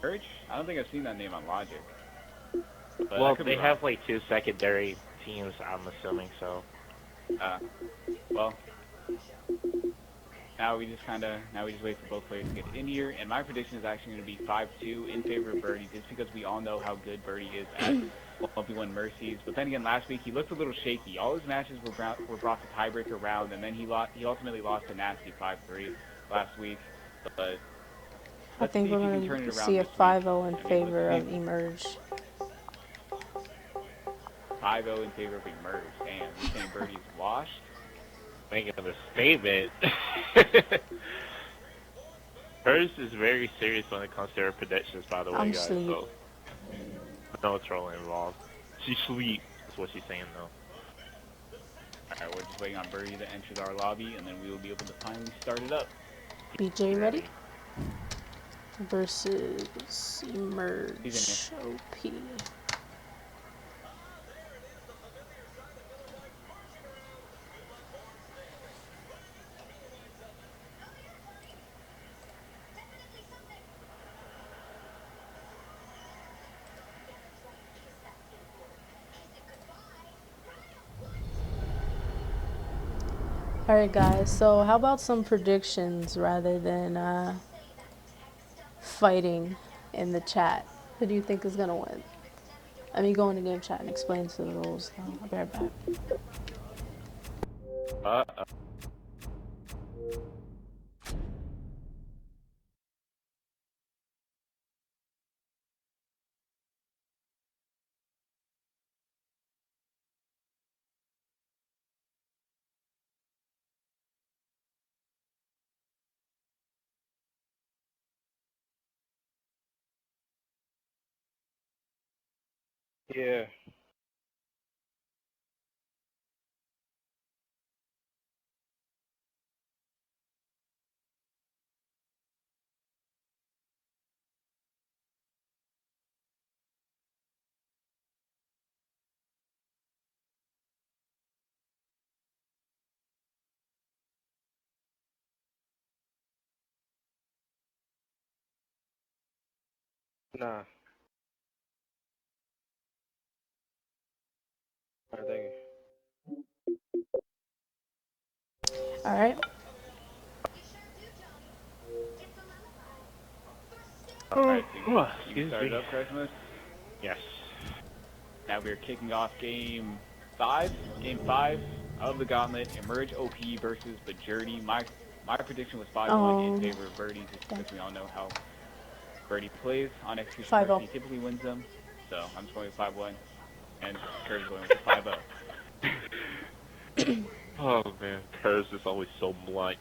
Urge? I don't think I've seen that name on Logic. But I Well, could be they wrong. have like 2 secondary teams, I'm assuming, so. Well, now we just wait for both players to get in here, and my prediction is actually going to be 5-2 in favor of Birdie, just because we all know how good Birdie is at 1v1 Mercies. But then again, last week he looked a little shaky. All his matches were brought to tiebreaker round, and then he ultimately lost to Nasty 5-3 last week. But I think we're going to see a 5-0 in favor of Emerge. 5-0 in favor of Emerge. Damn, you saying Birdie's washed? Making a statement. Hers is very serious when it comes to her predictions, by the way, I'm guys. asleep. So no trolling involved. She's sweet. That's what she's saying, though. Alright, we're just waiting on Birdie to enter our lobby, and then we will be able to finally start it up. BJ Ready versus Emerge OP. Alright guys, so how about some predictions rather than fighting in the chat? Who do you think is gonna win? Let me go in the game chat and explain to the rules. I'll be right back. Yeah. Nah. Alright, thank you. Alright. Alright, so you Excuse started me. up, Christmas? Yes. Now we're kicking off game 5 of the Gauntlet, Emerge OP versus Bajurdy. My prediction was 5-1 in favor of Birdie, just because we all know how Birdie plays on execution. 5-0. He typically wins them, so I'm just going with 5-1, and Kurt's going with 5-0. Oh man, Curse is always so blunt.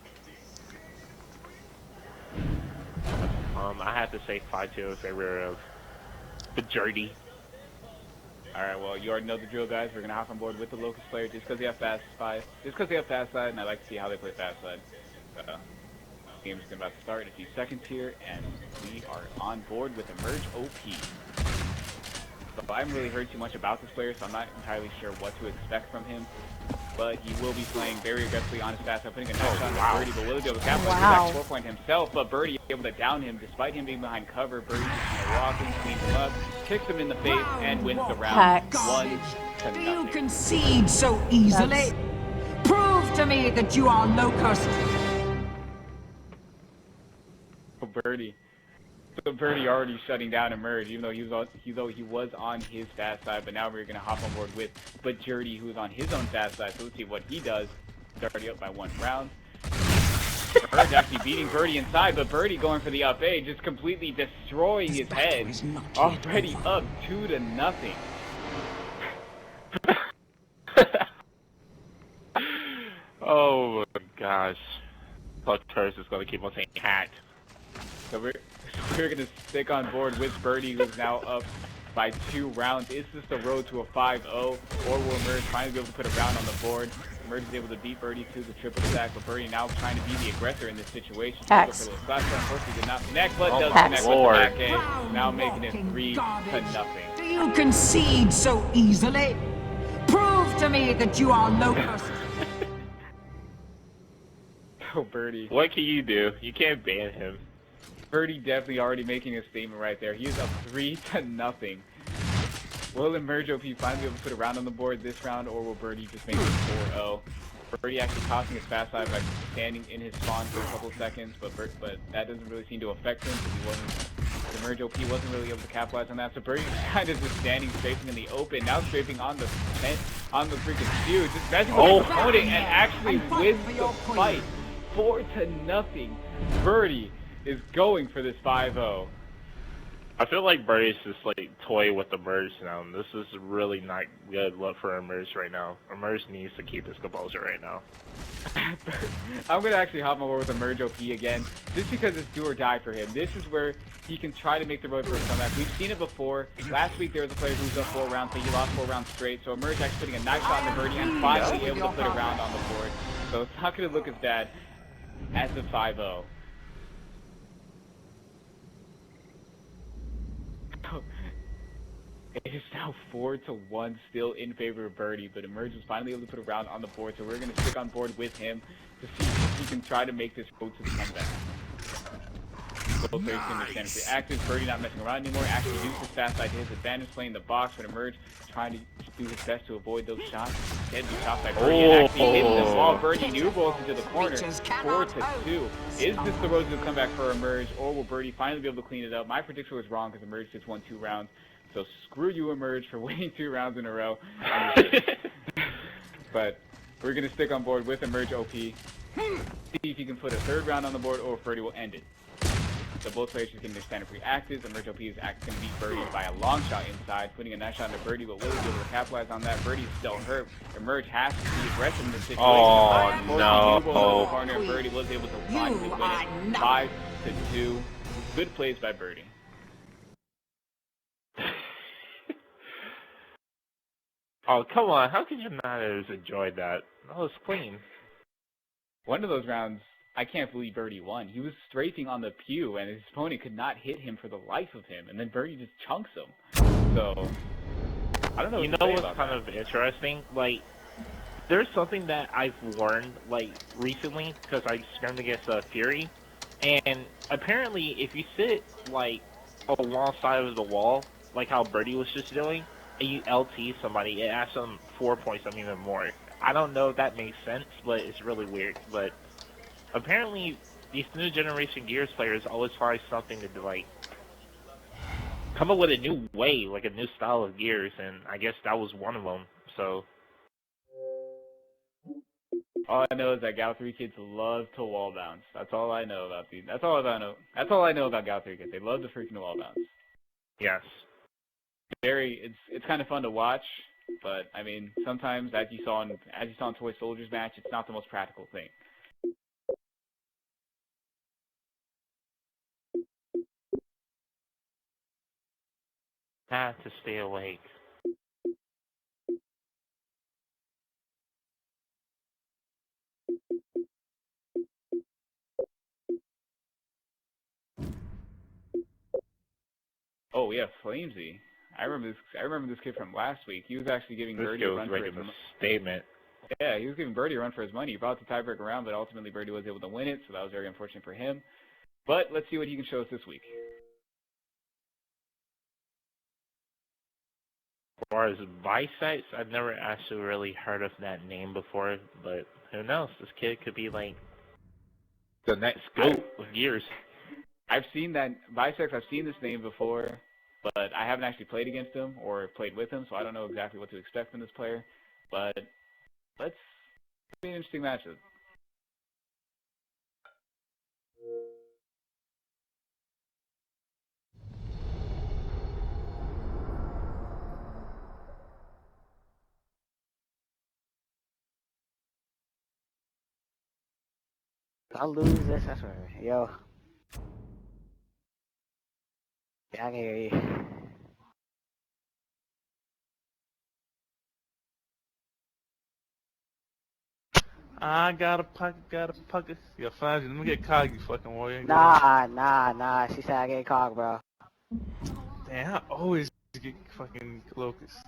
I have to say 5-2 in favor of Bajurdy. Alright, well, you already know the drill, guys. We're going to hop on board with the Locust player just because they have fast side. Just because they have fast side, and I like to see how they play fast side. Game's about to start in a few seconds here, and we are on board with Emerge OP. So I haven't really heard too much about this player, so I'm not entirely sure what to expect from him. But he will be playing very aggressively on his fast side, putting a nice shot on Birdie, but will be able to capitalize back 4 point himself. But Birdie able to down him despite him being behind cover. Birdie just kind of walking, cleans him up, kicks him in the face, and wins the round. Hex. 1-0. Do you concede so easily? Prove to me that you are Locust. Birdie. So Birdie already shutting down Emerge, even though he was on his fast side, but now we're gonna hop on board with Bajirdi, who's on his own fast side. So let's see what he does. He's already up by 1 round. Emerge actually beating Birdie inside, but Birdie going for the up A, just completely destroying his head. Already up 2-0. Oh my gosh. Clutch Curse is gonna keep on saying hat. So we're gonna stick on board with Birdie, who's now up by 2 rounds. Is this the road to a 5-0, or will Emerge finally be able to put a round on the board? Emerge is able to beat Birdie to the triple stack, but Birdie now trying to be the aggressor in this situation. Hex. Unfortunately did not connect, but Oh does my connect Lord. with the back A, now making it 3-0. Do you concede so easily? Prove to me that you are Locust. Oh, Birdie. What can you do? You can't ban him. Birdie definitely already making a statement right there. He is up 3-0. Will Emerge OP finally be able to put a round on the board this round, or will Birdie just make it 4-0? Birdie actually costing his fast side by standing in his spawn for a couple seconds, but that doesn't really seem to affect him because Emerge OP wasn't really able to capitalize on that. So Birdie kind of just standing, strafing in the open, now strafing on the freaking queue, just messing with his opponent and actually wins the fight. 4-0. Birdie is going for this 5-0. I feel like Birdie's just like toy with Emerge now, and this is really not good look for Emerge right now. Emerge needs to keep his composure right now. I'm gonna actually hop on board with Emerge OP again, just because it's do or die for him. This is where he can try to make the road for a comeback. We've seen it before. Last week there was a player who was up 4 rounds, but he lost 4 rounds straight. So Emerge actually putting a nice shot on the Birdie and finally able to put a round on the board. So it's not gonna look as bad as the 5-0. It is now 4-1 still in favor of Birdie, but Emerge was finally able to put a round on the board, so we're going to stick on board with him to see if he can try to make this road to the comeback. Both players seem to stand pretty active. Birdie not messing around anymore, actually used his fast side to his advantage, playing the box, but Emerge trying to do his best to avoid those shots. Deadly shots by Birdie, and actually hits the ball. Birdie new rolls into the corner. 4-2. Is this the road to the comeback for Emerge, or will Birdie finally be able to clean it up? My prediction was wrong because Emerge just won 2 rounds. So screw you, Emerge, for winning 2 rounds in a row. But we're going to stick on board with Emerge OP. See if he can put a 3rd round on the board, or if Birdie will end it. So both players are getting their standard free axes. Emerge OP is going to beat Birdie by a long shot inside, putting a nice shot into Birdie, but will he be able to capitalize on that? Birdie is still hurt. Emerge has to be aggressive in this situation. Oh, no. Corner. Birdie was able to finally win it 5-2. Good plays by Birdie. Oh, come on. How could you not have enjoyed that? That was clean. One of those rounds, I can't believe Birdie won. He was strafing on the pew, and his opponent could not hit him for the life of him, and then Birdie just chunks him. So, I don't know what to say what's about kind that. of interesting? Like, there's something that I've learned, like, recently, because I scrimmed against Fury, and apparently if you sit, like, alongside of the wall, like how Birdie was just doing, and you LT somebody, it adds them 4 points, even more. I don't know if that makes sense, but it's really weird. But apparently, these new generation Gears players always find something to do, like, come up with a new way, like a new style of Gears, and I guess that was one of them. So All I know is that Gal 3 kids love to wall bounce. That's all I know about these. That's all I know about Gal 3 kids. They love to freaking wall bounce. yes. It's kind of fun to watch, but I mean, sometimes as you saw in Toy Soldiers match, it's not the most practical thing. Have to stay awake. Oh yeah, Flamesy. I remember this kid from last week. He was actually giving Birdie a run for his money. Statement. Yeah, he was giving Birdie a run for his money. He brought the tiebreak around, but ultimately Birdie was able to win it, so that was very unfortunate for him. But let's see what he can show us this week. As far as Biceps, I've never actually really heard of that name before, but who knows? This kid could be like the next GOAT of years. I've seen that Biceps. I've seen this name before, but I haven't actually played against him or played with him, so I don't know exactly what to expect from this player. But let's be an interesting matchup. I'll lose this, I swear. Yo. Yeah, I can hear you. I got a pocket. Yo, Flash, let me get cogged, you fucking warrior. Nah. She said I get caught, bro. Damn, I always get fucking locust.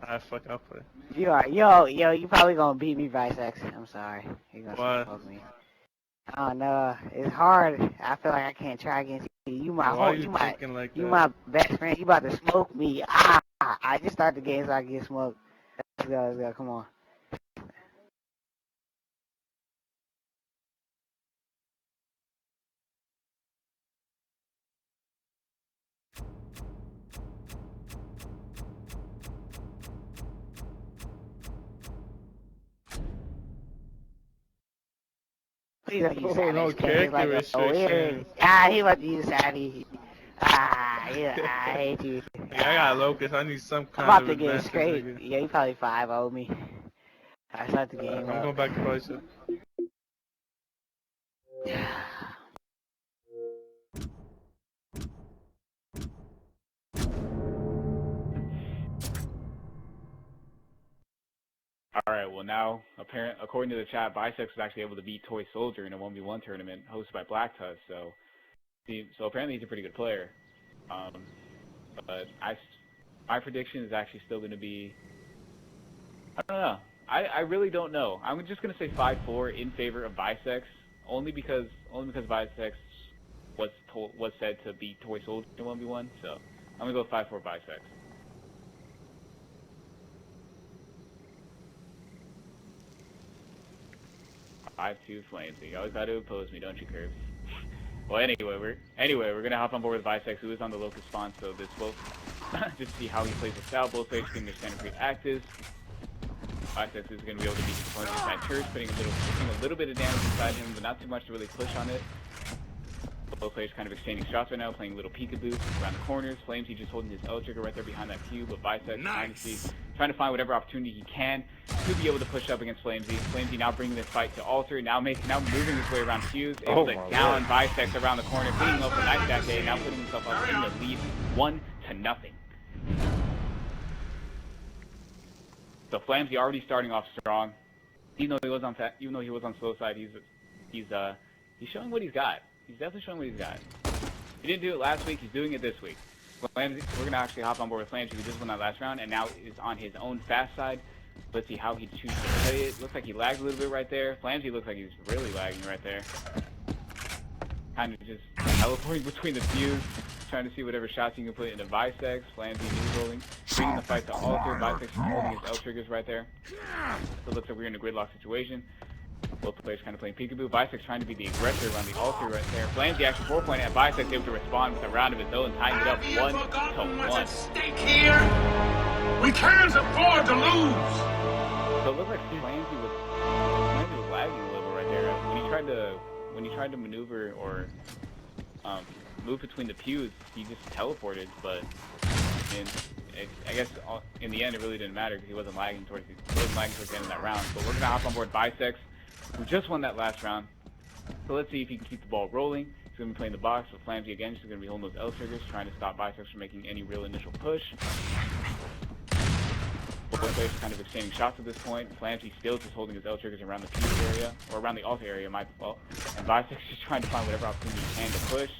I fuck up for it. You are, yo, you probably gonna beat me, Biceps. I'm sorry. You gonna fuck me. Oh no, it's hard. I feel like I can't try against you. You my my best friend. You about to smoke me. I just start the game so I can get smoked. Let's go. Come on. Please don't use Savage. No character restriction. He about to use Savage. I hate you. I got locust. I need some kind I'm of about to get advantage, straight. nigga. Yeah, you probably 5-0 me. I start the game. I'm going back to Bicep. Alright, well now, according to the chat, Biceps was actually able to beat Toy Soldier in a 1v1 tournament hosted by Black Tusk, so apparently he's a pretty good player. But my prediction is actually still going to be, I don't know. I really don't know. I'm just going to say 5-4 in favor of Biceps, only because Biceps was said to beat Toy Soldier in 1v1, so I'm going to go 5-4 Biceps. 5-2 Flames. You always got to oppose me, don't you, Curbs? Well, anyway, we're gonna hop on board with Biceps, who is on the locust spawn. So this will just see how he plays the style. Both players getting their standard free actives. Biceps is gonna be able to beat his opponent inside turrets, putting a little bit of damage inside him, but not too much to really push on it. Both players kind of exchanging shots right now, playing little peekaboo around the corners. Flames, he's just holding his L trigger right there behind that cube, but Biceps trying to find whatever opportunity he can to be able to push up against Flamesy. Flamesy now bringing this fight to altar, now moving his way around Fuse, able to down Biceps around the corner, cleaning up the nice that day, now putting himself up in the lead 1-0. So Flamesy already starting off strong. Even though he was on slow side, he's showing what he's got. He's definitely showing what he's got. He didn't do it last week, he's doing it this week. Flamesy, we're going to actually hop on board with Flamesy, who just won that last round, and now is on his own fast side. Let's see how he chooses to play it. Looks like he lagged a little bit right there. Flamesy looks like he's really lagging right there. Kind of just teleporting between the fuse, trying to see whatever shots he can put into Biceps. Flamesy news rolling, bringing the fight to altar. Biceps holding his L triggers right there. So it looks like we're in a gridlock situation. Both players kind of playing peekaboo. Biceps trying to be the aggressor around the altar right there. Flamesy actually 4-point at Biceps, able to respond with a round of his own, tying it up 1-1. What's at stake here? We can't afford to lose. So it looks like Flamesy was lagging a little right there. When he tried to maneuver or move between the pews, he just teleported. But I guess in the end it really didn't matter because he wasn't lagging towards the end of that round. But we're gonna hop on board Biceps, who just won that last round. So let's see if he can keep the ball rolling. He's going to be playing the box with Flamesy again. He's going to be holding those L triggers, trying to stop Biceps from making any real initial push. Both players kind of exchanging shots at this point. Flamesy still just holding his L triggers around the fuse area, or around the altar area, my fault. And Biceps just trying to find whatever opportunity he can to push.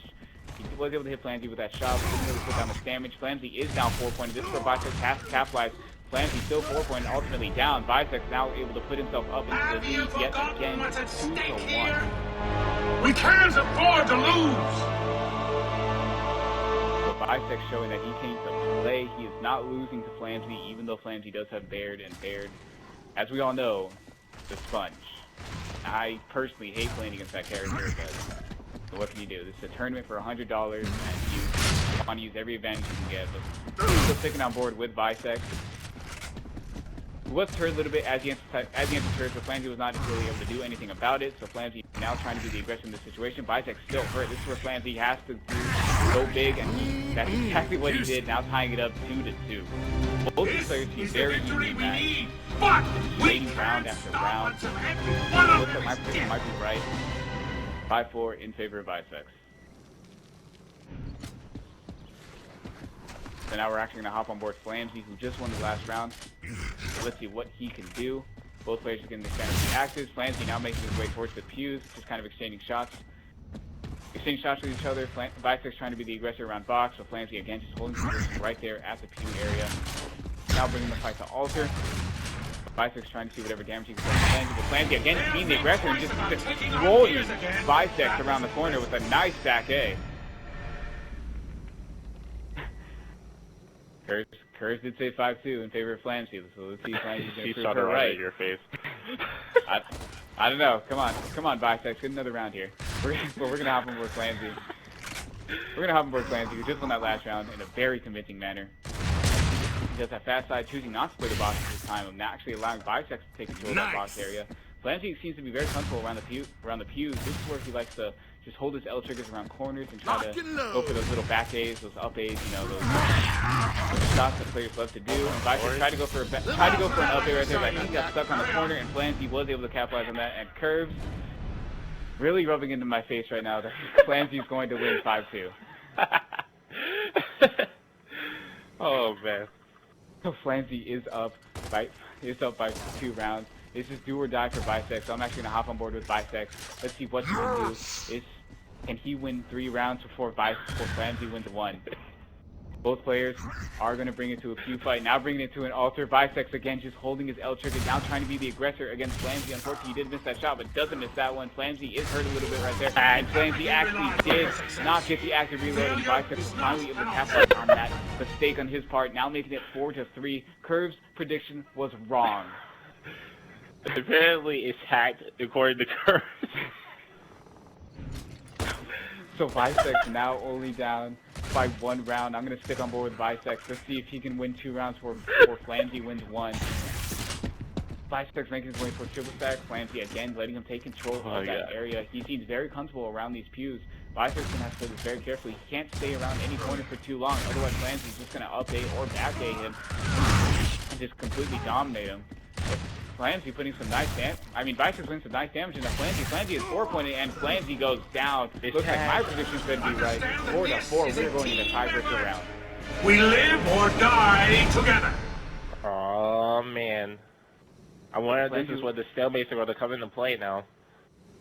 He was able to hit Flamsy with that shot, but didn't really put down much damage. Flamsy is now 4-pointed. This is where Biceps has to capitalize. Flamsy still 4-pointed, ultimately down. Biceps now able to put himself up into the lead yet again, 2-1. We can't afford to lose! So Biceps showing that he can play. He is not losing to Flamsy, even though Flamsy does have Baird, and Baird, as we all know, the sponge. I personally hate playing against that character, but what can you do? This is a tournament for $100, and you want to use every advantage you can get. But still sticking on board with Biceps. He was hurt a little bit as he entered turret, so Flamsy was not really able to do anything about it. So Flamsy now trying to be the aggressor in this situation. Biceps still hurt. This is where Flamsy has to go big, and that's exactly what he did. Now tying it up 2-2. Both these players seem very evenly matched. Waiting round after round. Looks like my prediction might be right. 5-4 in favor of Biceps. So now we're actually going to hop on board Flamsy, who just won the last round. So let's see what he can do. Both players are getting their standard actives. Flamsy now making his way towards the pews, just kind of exchanging shots. Exchanging shots with each other. Biceps trying to be the aggressor around box, so Flamsy again just holding position right there at the pew area. Now bringing the fight to altar. Biceps trying to see whatever damage he can put on Flamsy, but Flamsy again being the aggressor and just rolling Biceps around the corner with a nice stack A. Curse did say 5-2 in favor of Flamsy, so let's see if Flamsy's going to prove her right. In your face. I don't know. Come on, Biceps, get another round here. We're going to hop on board Flamsy. We're going to hop on board Flamsy, who just won that last round in a very convincing manner. He does have fast side, choosing not to play the box at this time, and not actually allowing Biceps to take control of that box area. Flamsy seems to be very comfortable around the pews. This is where he likes to just hold his L triggers around corners and try to go for those little back A's, those up A's, you know, those shots that players love to do. And Biceps tried to go for an up A right there, but I think he got stuck on the corner, and Flamsy was able to capitalize on that. And Curves really rubbing into my face right now that Flamsy's going to win 5-2. Oh man. So Flamsy is up by 2 rounds. It's just do or die for Biceps, so I'm actually going to hop on board with Biceps. Let's see what he can do. Can he win 3 rounds before Flamsy wins 1? Both players are going to bring it to a pew fight. Now bringing it to an altar. Biceps again just holding his L trigger. Now trying to be the aggressor against Flamsy. Unfortunately, he did miss that shot, but doesn't miss that one. Flamsy is hurt a little bit right there. And Flamsy actually did not get the active reload, and Biceps was finally able to capitalize on that mistake on his part. Now making it 4-3. Curve's prediction was wrong. Apparently it's hacked according to Curve. So Biceps now only down by 1 round. I'm going to stick on board with Biceps. Let's see if he can win 2 rounds before Flamsy wins 1. Biceps making his way for triple stack. Flamsy again letting him take control of that area. He seems very comfortable around these pews. Biceps going to have to play this very carefully. He can't stay around any corner for too long. Otherwise Flamsy's just going to up A or back A him and just completely dominate him. Flamsy putting some nice damage. I mean, Biceps putting some nice damage into Flamsy. Flamsy is 4-pointed, and Flamsy goes down. It looks like my prediction's going to be right. 4-4. We're going to the tiebreaker round. We live or die together. Oh man. I wonder if this is what the stalemates are going to come into play now.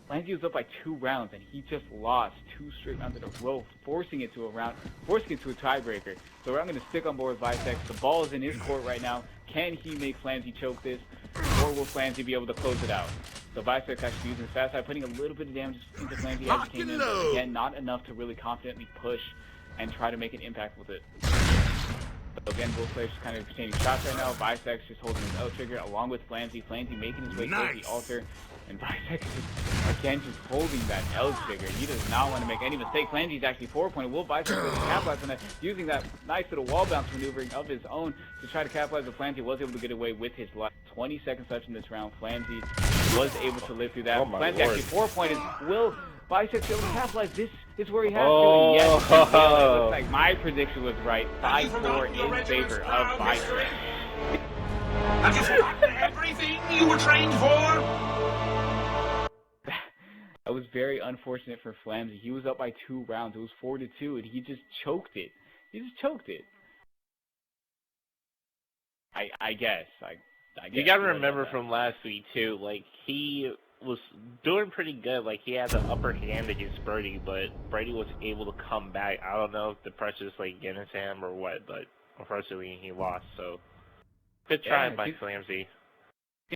Flamsy was up by 2 rounds, and he just lost 2 straight rounds in a row, forcing it to a tiebreaker. So I'm going to stick on board with Biceps. The ball is in his court right now. Can he make Flamsy choke this, or will Flamsy be able to close it out? So Biceps actually using his fast side, putting a little bit of damage into Flamsy as he came in, but again, not enough to really confidently push and try to make an impact with it. So again, both players just kind of exchanging shots right now. Biceps just holding his L trigger along with Flamsy. Flamsy making his way towards the altar. And Biceps is again just holding that L trigger. He does not want to make any mistake. Flamsy's actually 4-pointed. Will Biceps really capitalize on that? Using that nice little wall bounce maneuvering of his own to try to capitalize. But Flamsy was able to get away with his life. 20 seconds left in this round. Flamsy was able to live through that. Flamsy actually 4-pointed. Will Biceps be able to capitalize? This is where he has to. Yes, it looks like my prediction was right. 5-4 in favor of Biceps. Have you forgotten everything you were trained for? That was very unfortunate for Flamsy. He was up by 2 rounds. It was 4-2, and he just choked it. I guess. You gotta remember from last week too. Like he was doing pretty good. Like, he had the upper hand against Brady, but Brady was able to come back. I don't know if the pressure's like getting to him or what, but unfortunately he lost. So good try by Flamsy.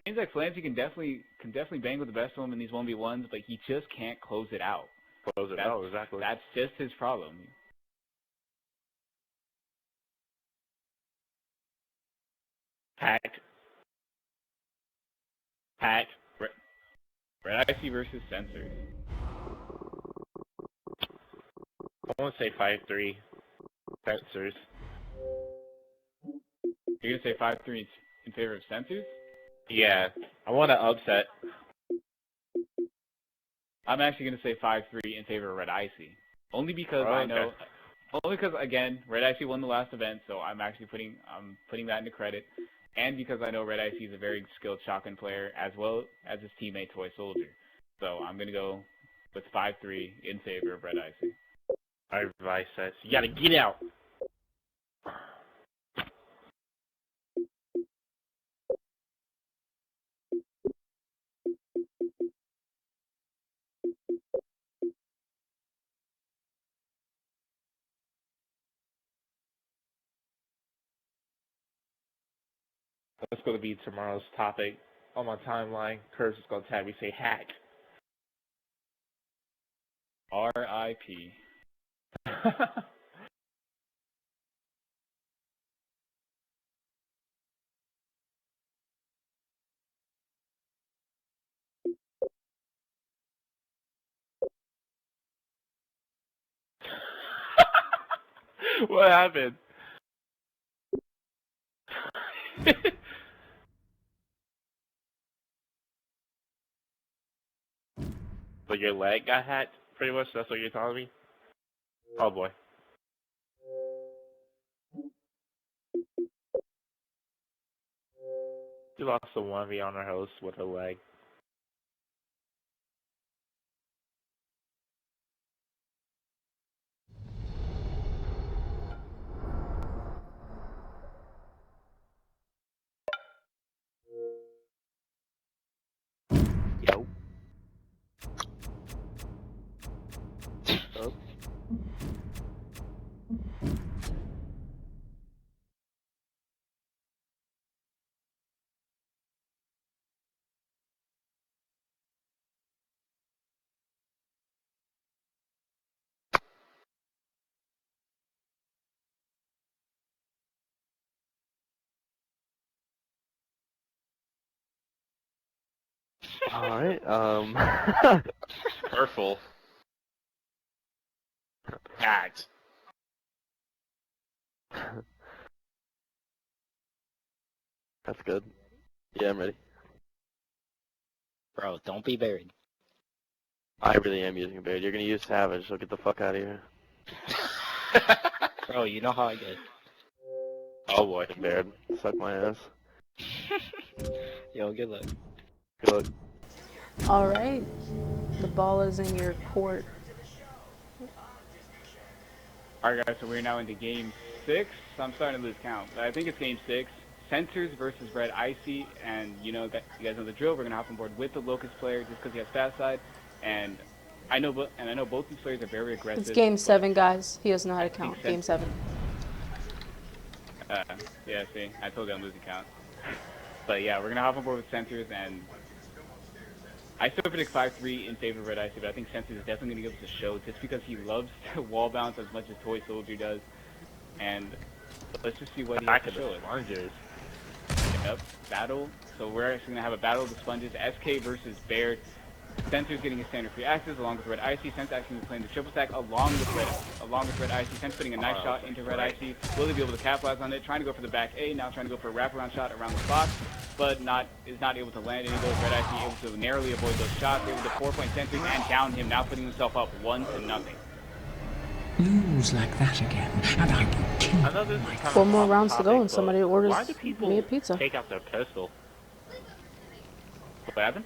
Seems like Flamsy can definitely bang with the best of them in these 1v1s, but he just can't close it out. Exactly. That's just his problem. Hack. Red Icy versus Sensors. I want to say 5-3. Sensors. You're gonna say 5-3 in favor of Sensors? Yeah, I want to upset. I'm actually gonna say 5-3 in favor of Red Icy. Only because I know. Only because, again, Red Icy won the last event, so I'm actually putting that into credit. And because I know Red Icy is a very skilled shotgun player, as well as his teammate Toy Soldier. So I'm going to go with 5-3 in favor of Red Icy. Alright, Vice, you gotta get out! That's going to be tomorrow's topic on my timeline. Curse is going to have me say hack. R.I.P. What happened? So your leg got hacked, pretty much? That's what you're telling me? Oh boy. You lost a 1v on her host with her leg. Yo. Oh. Alright, Careful. Hacked. That's good. Yeah, I'm ready. Bro, don't be buried. I really am using Baird. You're gonna use Savage, so get the fuck out of here. Bro, you know how I get. Oh boy. Baird, suck my ass. Yo, good luck. Good luck. Alright. The ball is in your court. Alright guys, so we're now into game 6. I'm starting to lose count, but I think it's game 6. Sensors versus Red Icy, and you guys know the drill. We're gonna hop on board with the Locust player just because he has fast side, and I know both these players are very aggressive. It's game 7, guys. He doesn't know how to count. Game 7. Yeah, see, I told you I'm losing count. But yeah, we're gonna hop on board with Sensors, and I still predict 5-3 in favor of Red Icy, but I think Sensors is definitely gonna give us a show just because he loves to wall bounce as much as Toy Soldier does, and let's just see what he has to show us. Yep, battle. So we're actually gonna have a battle of the sponges. SK versus Baird. Sensors getting a standard free access along with Red Icy. Sense actually playing the triple stack along with Red Icy. Sense putting a nice shot into Red Icy. Will he be able to capitalize on it? Trying to go for the back A. Now trying to go for a wraparound shot around the box, but is not able to land any of those. Red Icy able to narrowly avoid those shots. Able to 4-point Sensors and down him. Now putting himself up 1-0. Lose like that again, and I will kill you. 4 more rounds to go, and somebody orders why do people me a pizza. take out their pistol? What happened?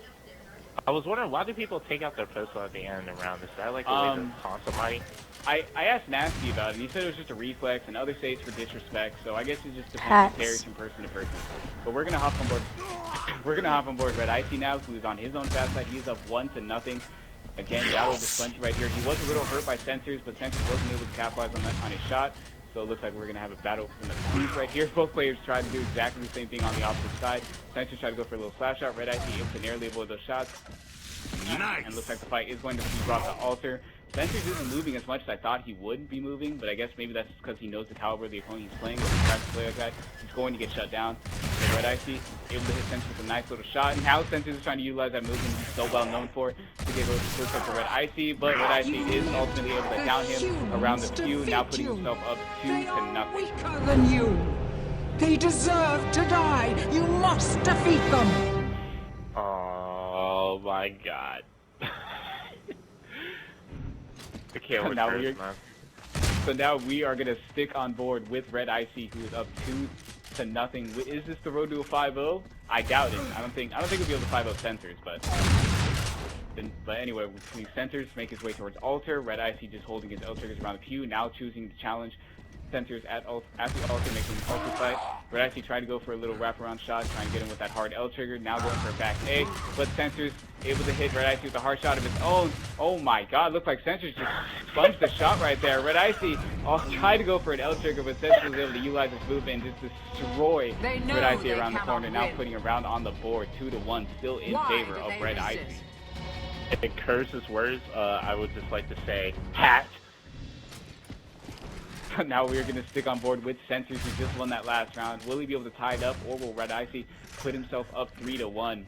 I was wondering, why do people take out their pistol at the end of the round? Is that like a way to taunt somebody? I asked Nasty about it, and he said it was just a reflex, and others say it's for disrespect, so I guess it just depends, it varies from person to person. But we're going to hop on board. We're gonna hop on board Red Icy now, who's on his own fast side. He's up 1-0. Again, Gallo the Sponge right here. He was a little hurt by Sensors, but Sensors wasn't able to capitalize on his shot. So it looks like we're gonna have a battle from the fuse right here. Both players try to do exactly the same thing on the opposite side. Sensors try to go for a little slash shot. Red Icy able to narrowly avoid those shots. Nice. And looks like the fight is going to be brought to altar. Sensors isn't moving as much as I thought he would be moving, but I guess maybe that's because he knows the caliber of the opponent he's playing. If he tries to play like that, he's going to get shut down. So Red Icy able to hit Sensors with a nice little shot. And now Sensors is trying to utilize that movement he's so well known for to get a close up to Red Icy, but Red Icy is ultimately able to down him around the few, now putting himself up 2-0. Weaker than you. They deserve to die. You must defeat them. Oh my god. I can't with Curse, man. So now we are gonna stick on board with Red Icy, who is up 2-0. Is this the road to a 5-0? I doubt it. I don't think we'll be able to 5-0 Sensors, but anyway, we Sensors make his way towards Altar. Red Icy just holding his L triggers around the pew, now choosing to challenge Sensors at the altar, making an altar fight. Red Icy tried to go for a little wraparound shot, trying to get him with that hard L trigger, now going for a back A, but Sensors able to hit Red Icy with a hard shot of his own. Oh my god, looked like Sensors just sponged the shot right there. Red Icy tried to go for an L trigger, but Sensors was able to utilize his movement and just destroy Red Icy around the corner, now putting a round on the board, 2-1, still in favor of Red Icy. In Curse's words, I would just like to say, hat. Now we are going to stick on board with Sensors, who just won that last round. Will he be able to tie it up, or will Red Icy put himself up 3-1?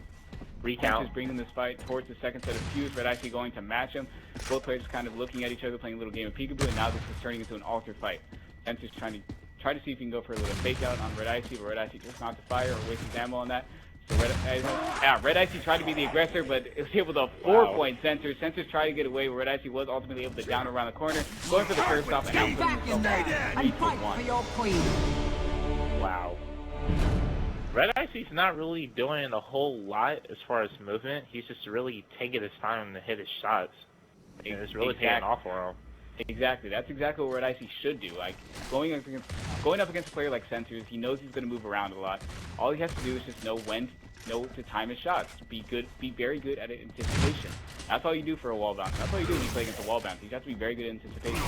Sensors bringing this fight towards the second set of fuse. Red Icy going to match him. Both players kind of looking at each other, playing a little game of peekaboo, and now this is turning into an altar fight. Sensors trying to see if he can go for a little fake out on Red Icy, but Red Icy just not to fire or waste his ammo on that. So Red Icy tried to be the aggressor, but it was able to 4-point Sensors. Sensors tried to get away, where Red Icy was ultimately able to down around the corner, going for the curve stop, and now putting himself 3-1. Wow. Red Icy's not really doing a whole lot as far as movement. He's just really taking his time to hit his shots. And it's really paying off for him. Exactly. That's exactly what Red Icy should do. Like, going up against a player like Sensors, he knows he's going to move around a lot. All he has to do is just know to time his shots. Be very good at anticipation. That's all you do for a wall bounce. That's all you do when you play against a wall bounce. You have to be very good at anticipation.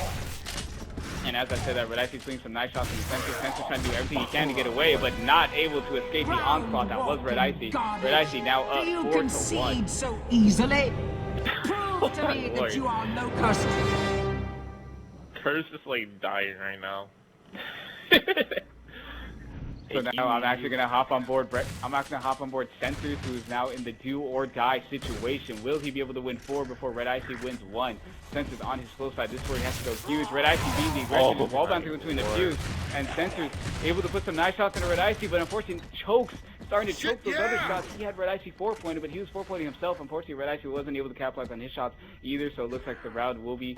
And as I said, that Red Icy's swinging some nice shots from Sensors. Sensors trying to do everything he can to get away, but not able to escape the onslaught that was Red Icy. Red Icy now up 4-1. So easily. Prove to me that you are no curse. Curse is like dying right now. So now I'm actually gonna hop on board Sensors, who is now in the do or die situation. Will he be able to win 4 before Red Icy wins 1? Sensors on his close side. This is where he has to go fuse. Red Icy being the aggressor, just wall bouncing between the fuse, and Sensors able to put some nice shots into Red Icy, but unfortunately chokes. Starting to choke those other shots. He had Red Icy 4-pointed, but he was 4-pointing himself. Unfortunately, Red Icy wasn't able to capitalize on his shots either, so it looks like the round will be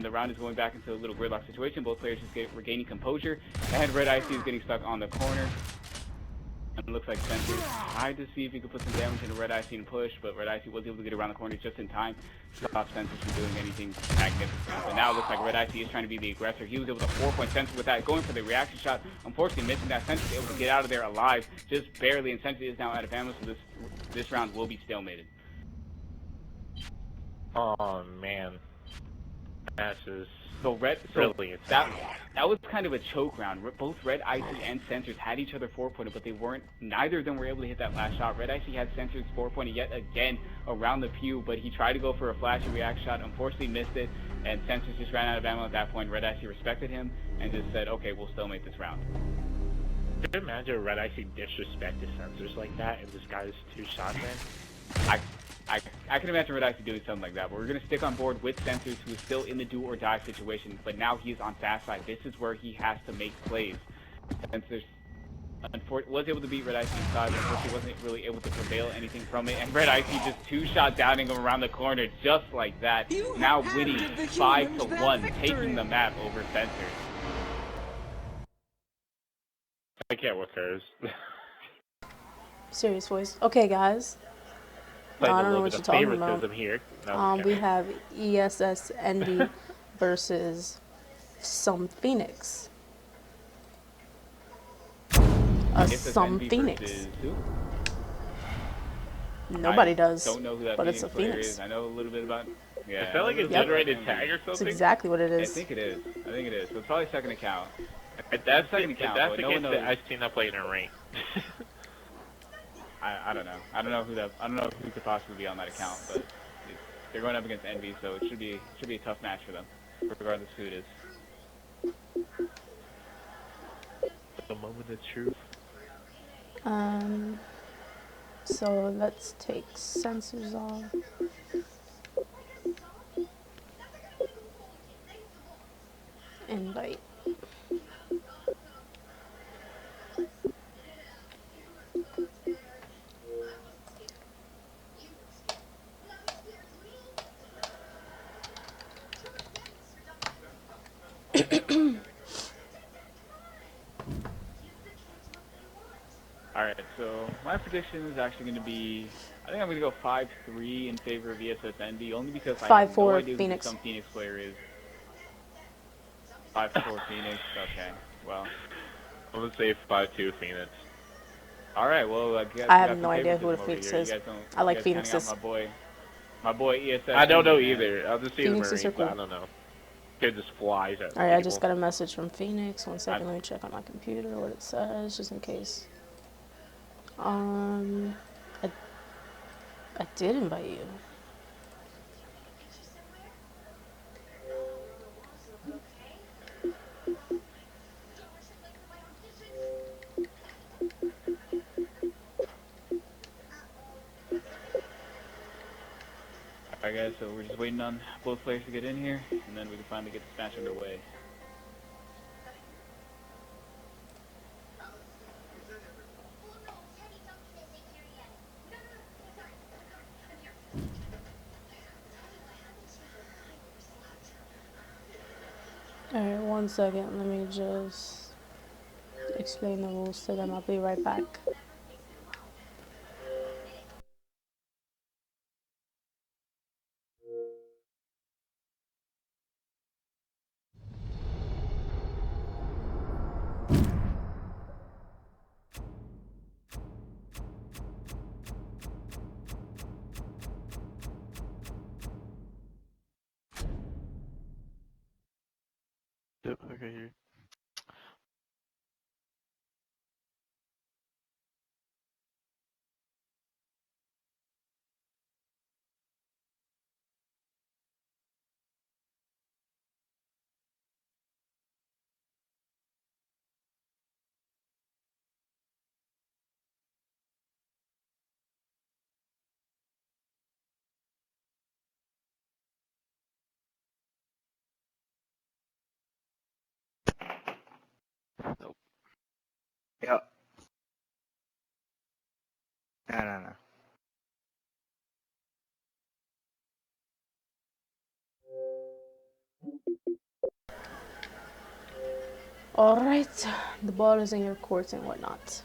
the round is going back into a little gridlock situation. Both players just regaining composure, and Red Icy is getting stuck on the corner. And it looks like Sensors tried to see if he could put some damage into Red Icy and push, but Red Icy was able to get around the corner just in time to stop Sensors from doing anything magnificent. But now it looks like Red Icy is trying to be the aggressor. He was able to 4-point Sensors with that, going for the reaction shot. Unfortunately, missing that. Sensors able to get out of there alive, just barely, and Sensors is now out of ammo, so this round will be stalemated. Oh man, that's just brilliant. That was kind of a choke round. Both Red Icy and Sensors had each other 4-pointed, but neither of them were able to hit that last shot. Red Icy had Sensors 4-pointed yet again around the pew, but he tried to go for a flashy react shot, unfortunately missed it, and Sensors just ran out of ammo at that point. Red Icy respected him and just said, okay, we'll stalemate this round. Could you imagine Red Icy disrespected Sensors like that and this guy's 2 shots in? I can imagine Red Icy doing something like that, but we're going to stick on board with Sensors, who is still in the do or die situation, but now he's on fast side. This is where he has to make plays. Sensors was able to beat Red Icy inside, but unfortunately wasn't really able to prevail anything from it, and Red Icy just 2-shot downing him around the corner just like that, now winning 5-1, taking the map over Sensors. I can't with hers. Serious voice. Okay, guys. I don't know what you're talking about. Here. We have ESSND versus some Phoenix. Some Phoenix. Nobody does. Don't know who that but Phoenix it's a player Phoenix. is. I know a little bit about. Yeah. Is that like a generated tag or something? That's exactly what it is. I think it is. So it's probably a second account. That's second account. That's but the no one game knows. that I've seen that play in a rank. I don't know. I don't know who could possibly be on that account, but they're going up against Envy, so it should be a tough match for them, regardless who it is. The moment of truth. So let's take sensors off. Invite. Alright, so my prediction is actually going to be, I think I'm going to go 5-3 in favor of ESS Envy, only because I have no idea who some Phoenix player is. 5-4 Phoenix, okay, well. I'm going to say 5-2 Phoenix. Alright, well, I have no idea who the Phoenix is. I like Phoenixes. My boy ESS. I don't know either. I'll just see the Phoenixes Marines, are cool. I don't know. Kid just flies at Alright, I just got a message from Phoenix. 1 second, let me check on my computer what it says, just in case. I did invite you. Alright guys, so we're just waiting on both players to get in here, and then we can finally get this match underway. Alright, 1 second, let me just explain the rules to them. I'll be right back. Yep, okay, here. Nope. Yep. No. Alright, the ball is in your court and whatnot.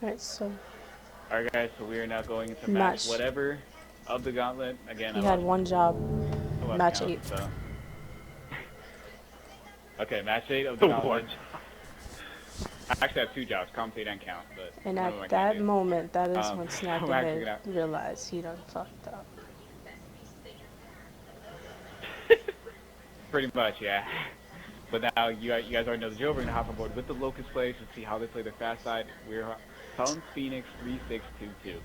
Alright, so. Alright guys, so we are now going into match whatever of the Gauntlet. Again, You had one job. Match 8. So. Okay, match 8 of the Gauntlet. I actually have 2 jobs, compete and count, but. And at that moment, that is when Snappyhead realized he done fucked up. Pretty much, yeah. But now you guys already know the drill. We're gonna hop on board with the Locust players and see how they play their fast side. We're Phoenix 3622.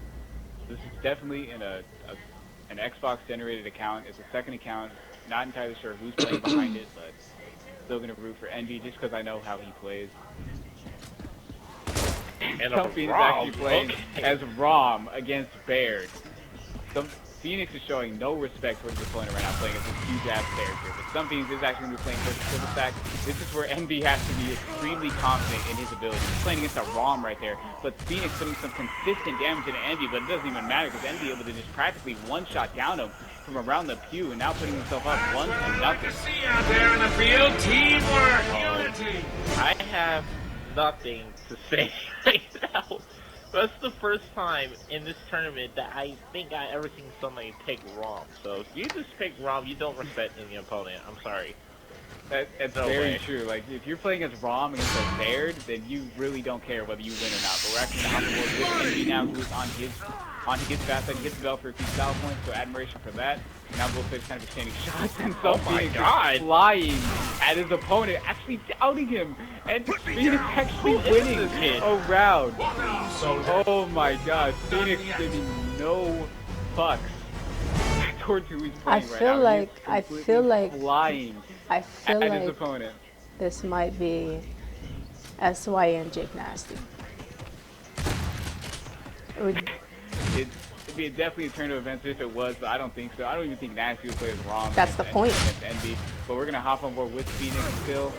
This is definitely an Xbox generated account. It's a second account. Not entirely sure who's playing behind it, but still gonna root for Envy just because I know how he plays. And Phoenix actually playing as Rom against Baird. Phoenix is showing no respect towards his opponent right now, playing as this huge-ass character. But some Phoenix is actually going to be playing for the fact this is where Envy has to be extremely confident in his ability. He's playing against a ROM right there, but Phoenix putting some consistent damage into Envy, but it doesn't even matter because Envy able to just practically one-shot down him from around the pew, and now putting himself up 1-0. See out there in the field, teamwork, unity. I have nothing to say right now. That's the first time in this tournament that I think I ever seen somebody pick ROM. So if you just pick ROM, you don't respect any opponent. I'm sorry. That's No very way. true. Like, if you're playing as Rom against a Baird, then you really don't care whether you win or not. But we're actually going to hop on board with Envy now, who's on his fast side. He gets the bell for a few style points, so admiration for that. Now both players kind of exchanging shots, and Oh my God. flying at his opponent, actually doubting him, and Phoenix actually winning a round. Oh my God, Phoenix giving no fucks towards who he's I playing right feel now. like He's completely flying I feel at like his opponent. this might be SY and Jake Nasty. It'd be definitely a turn of events if it was, but I don't think so. I don't even think Nasty would play as Rom. That's the point. Against Envy. But we're gonna hop on board with Phoenix still.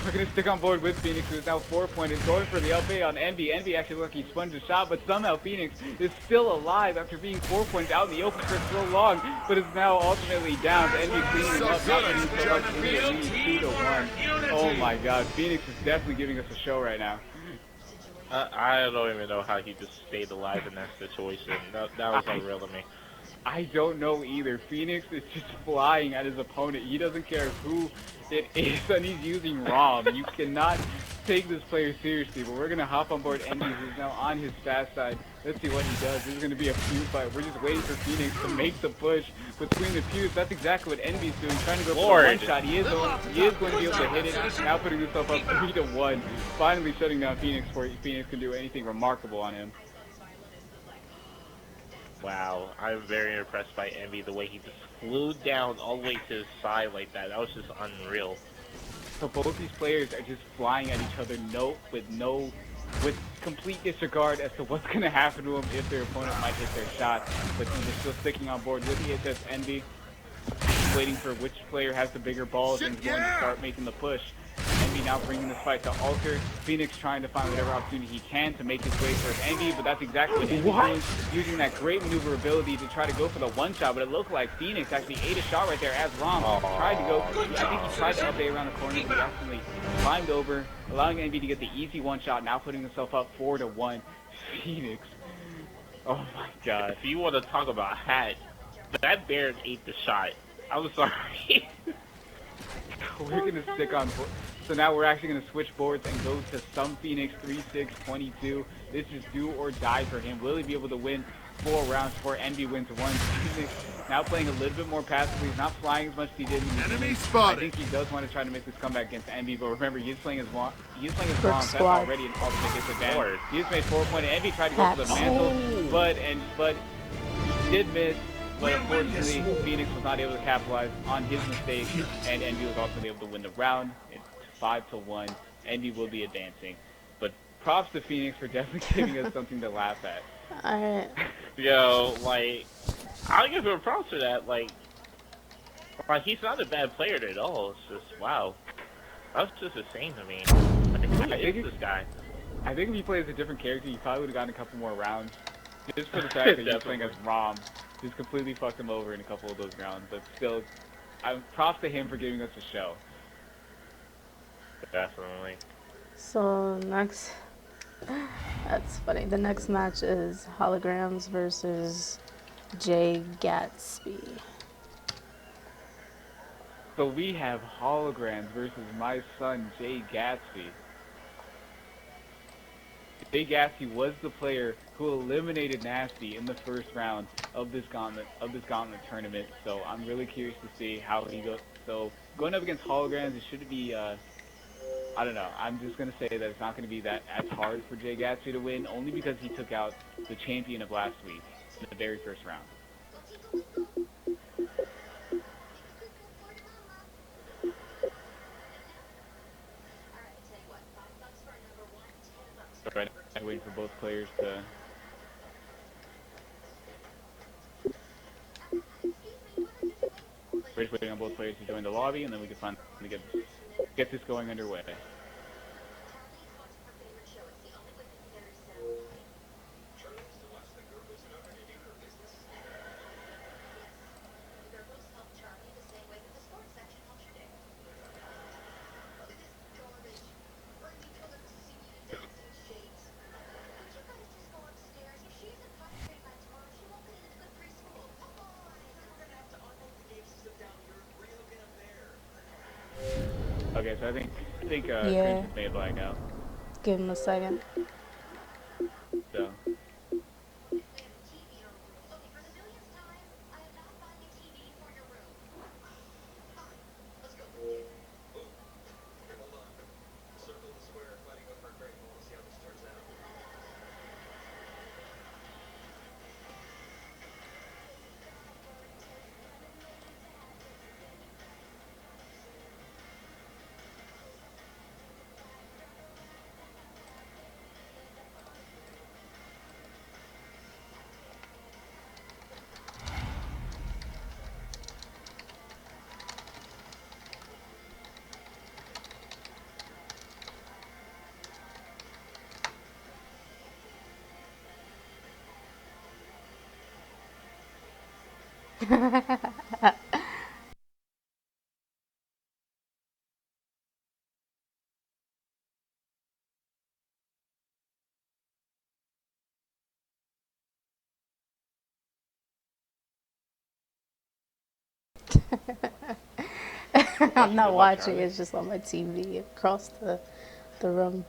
We're gonna stick on board with Phoenix, who's now 4-pointed, going for the LP on Envy. Envy actually looked like he sponged a shot, but somehow Phoenix is still alive after being 4 points out in the open for so long, but is now ultimately down. Envy cleaning him up, not putting himself up to lead 2-1. Oh my God, Phoenix is definitely giving us a show right now. I don't even know how he just stayed alive in that situation. That was unreal to me. I don't know either. Phoenix is just flying at his opponent. He doesn't care who it is, and he's using Rom. You cannot take this player seriously, but we're going to hop on board Envy, who's now on his fast side. Let's see what he does. This is going to be a feud fight. We're just waiting for Phoenix to make the push between the feuds. That's exactly what Envy's doing, trying to go for the one shot. He is going to be able to hit it, now putting himself up 3-1. Finally shutting down Phoenix before Phoenix can do anything remarkable on him. Wow, I'm very impressed by Envy, the way he just flew down all the way to his side like that. That was just unreal. So both these players are just flying at each other, with complete disregard as to what's going to happen to them if their opponent might hit their shot. But they're still sticking on board with the EHS Envy, waiting for which player has the bigger balls and is going to start making the push. Envy now bringing this fight to alter. Phoenix trying to find whatever opportunity he can to make his way towards Envy, but that's exactly what Envy's doing, using that great maneuverability to try to go for the one shot, but it looked like Phoenix actually ate a shot right there as Rom tried to go. I think he tried to up A around the corner, but he accidentally climbed over, allowing Envy to get the easy one shot, now putting himself up 4-1. Phoenix. Oh my God. If you want to talk about hat, that Baird ate the shot. I'm sorry. We're going to stick on. So now we're actually going to switch boards and go to some Phoenix 3-6-22. This is do or die for him. Will he be able to win 4 rounds before Envy wins 1? Phoenix now playing a little bit more passively. He's not flying as much as he did in the beginning. I think he does want to try to make this comeback against Envy, but remember, he's playing as Ron. That's already an ultimate disadvantage. He just made 4 points. Envy tried to go for the mantle, but he did miss. But unfortunately, Phoenix was not able to capitalize on his mistake, and Envy was ultimately able to win the round. It's 5-1. Envy will be advancing. But props to Phoenix for definitely giving us something to laugh at. Alright. Yo, like, I'll give him props for that. Like, he's not a bad player at all. It's just, wow. That's just insane to me. Like, who is this guy? I think if he plays a different character, he probably would have gotten a couple more rounds. Just for the fact that he's playing as Rom. Just completely fucked him over in a couple of those rounds. But still, props to him for giving us a show. Definitely. So next, that's funny. The next match is Holograms versus Jay Gatsby. So we have Holograms versus my son Jay Gatsby. Jay Gatsby was the player who eliminated Nasty in the first round of this Gauntlet tournament. So I'm really curious to see how he goes. So going up against Holograms, it should be I don't know. I'm just gonna say that it's not gonna be that as hard for Jay Gatsby to win, only because he took out the champion of last week in the very first round. Right, I'm waiting for both players to. We're just waiting on both players to join the lobby, and then we can finally get this going underway. Okay, so I think Yeah. Crimson may have blacked out. Give him a second. So. I'm not watching, it's just on my TV across the room.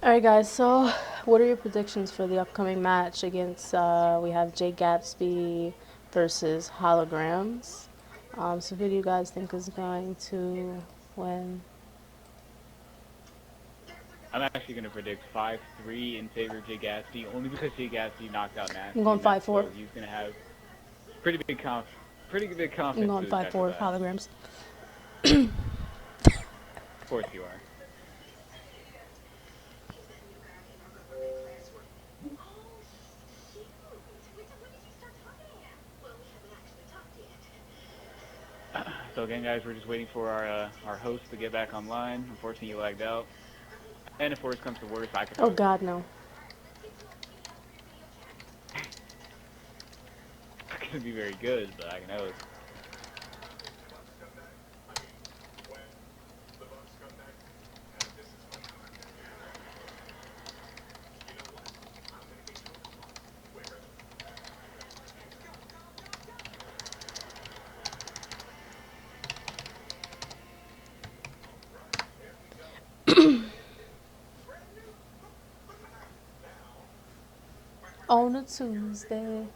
Alright guys, so what are your predictions for the upcoming match against, we have Jake Gatsby versus Holograms. So who do you guys think is going to win? I'm actually going to predict 5-3 in favor of Jay Gatsby, only because Jay Gatsby knocked out Nasty. I'm going 5-4. So he's going to have pretty big confidence. I'm going 5-4 Holograms. Of course you are. So again, guys, we're just waiting for our host to get back online. Unfortunately, he lagged out. And if worse comes to worse, I could. Oh God, no. It's gonna be very good, but I can know it. On a Tuesday.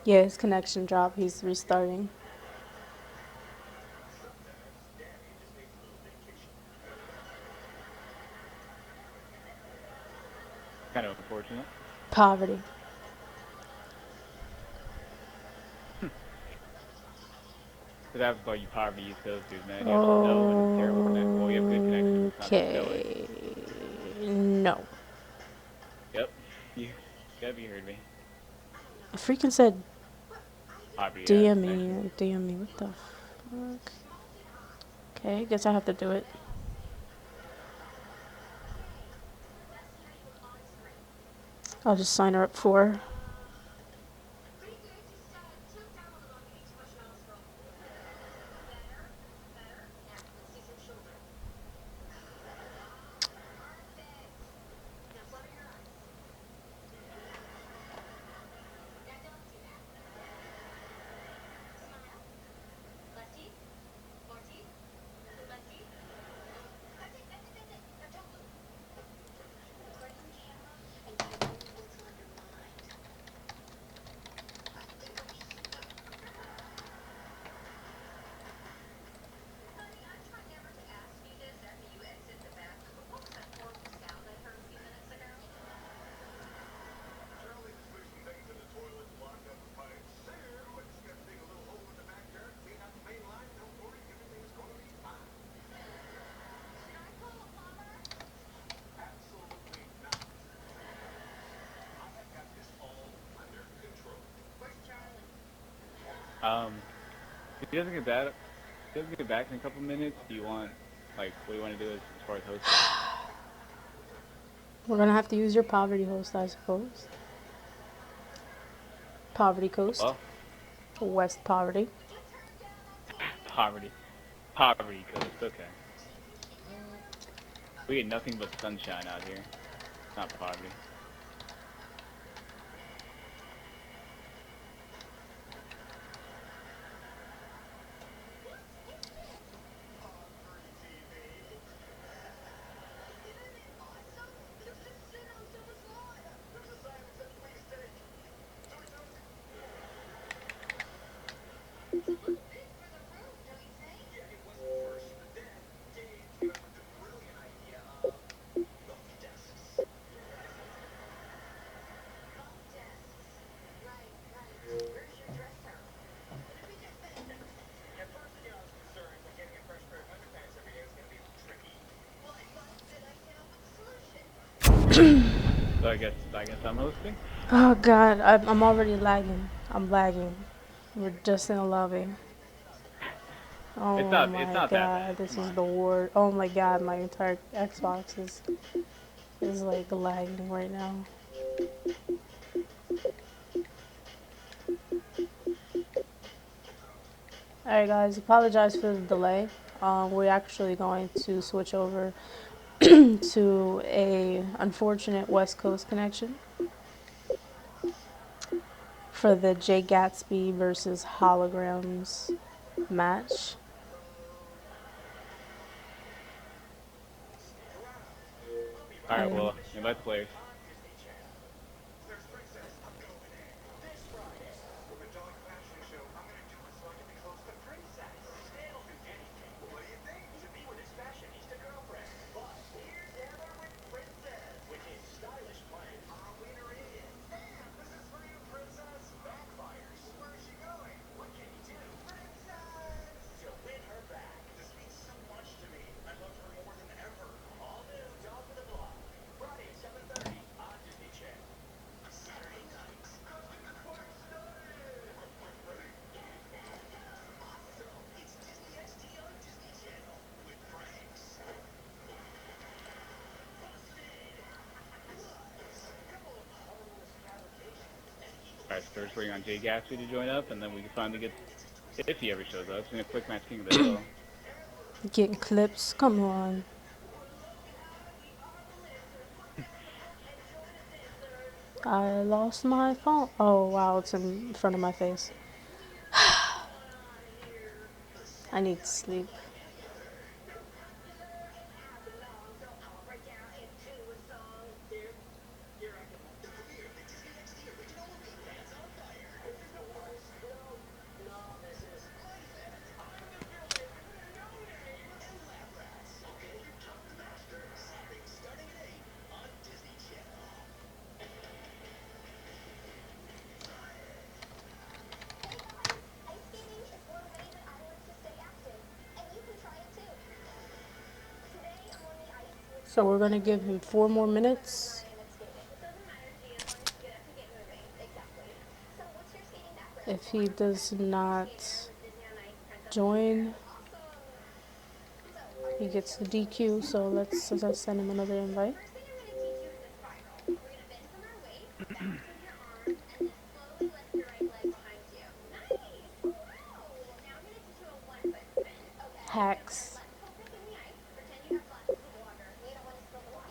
Yeah, his connection dropped. He's restarting. Kind of unfortunate. Poverty. But that was all you poverty East Coast dudes, man. You have no terrible connection. Well, you have good connection. Okay. No. Yep. You heard me. I freaking said Poverty, DM me. What the fuck? Okay, guess I have to do it. I'll just sign her up for her. If he doesn't get back, in a couple minutes, do you want, like, what do you want to do as far as hosting? We're gonna have to use your poverty host, I suppose. Poverty Coast. Well, West Poverty. Poverty Coast. Okay. We get nothing but sunshine out here. Not poverty. So I guess I'm hosting. Oh god, I'm already lagging. I'm lagging. We're just in a lobby. Oh It's not my that god, bad. this Come is on. the war. Oh my god, my entire Xbox is like lagging right now. Alright guys, apologize for the delay. We're actually going to switch over to a unfortunate West Coast connection for the Jay Gatsby versus Holograms match. Alright, well, invite the players. Alright, so we're just waiting on Jay Gatsby to join up, and then we can finally get, if he ever shows up, it's gonna quick match King of the Hill. Getting clips, come on. I lost my phone. Oh wow, it's in front of my face. I need sleep. So we're gonna give him 4 more minutes. If he does not join, he gets the DQ. So let's send him another invite. Hacks.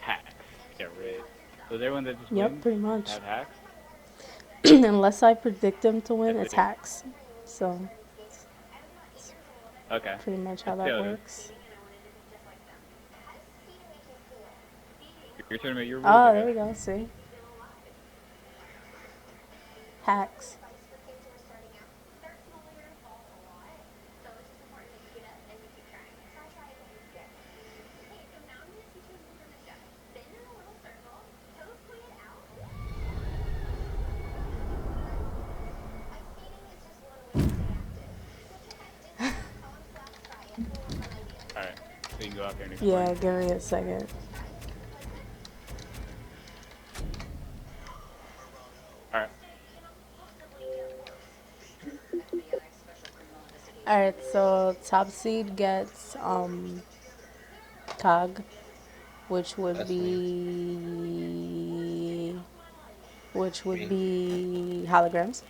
Hacks. Yeah, right. So is everyone that just Yep, wins pretty much. have hacks? Unless I predict him to win, it's hacks. So Okay. pretty much how that works. Your tournament, your rules. Oh, there we go. See, hacks. Alright, so you can go out there and explain. Yeah, give me a second. Alright. Alright, so top seed gets Cog, which would That's be holograms.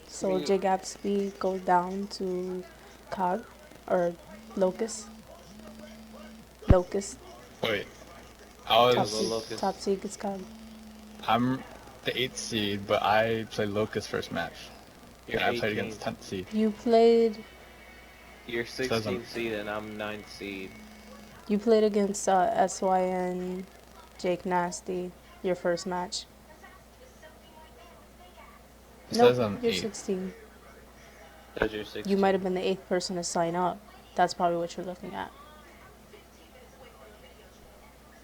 So Me. J Gatsby goes down to Cog or Locust. Locust. Wait, I Top Go was seed. Locust. Top seed gets Cog. I'm the 8th seed, but I played Locust first match. You're And I played 18. against 10th seed. You played. You're Says 16th seed and I'm 9th seed. You played against SYN, Jake Nasty, your first match. It Nope, says I'm you're 8. 16. Says you're 16. You might have been the 8th person to sign up. That's probably what you're looking at.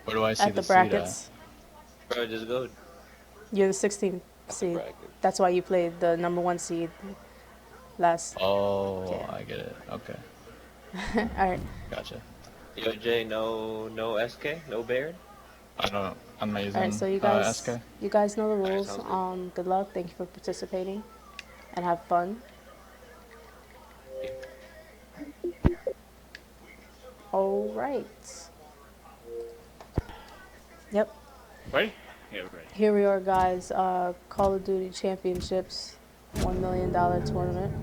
Where do I see At the the seed at? brackets. Bro, just go. You're the 16th seed. Bracket. That's why you played the number 1 seed last. Oh, Yeah. I get it. Okay, Alright. gotcha. Yo, Jay, no SK? No Baird? I don't know. I'm not using Alright, so you guys SK. you guys know the rules. sounds good. Good luck. Thank you for participating. And have fun. Alright. Yep. Ready? Yeah, we're ready. Here we are, guys. Call of Duty Championships, $1 million tournament.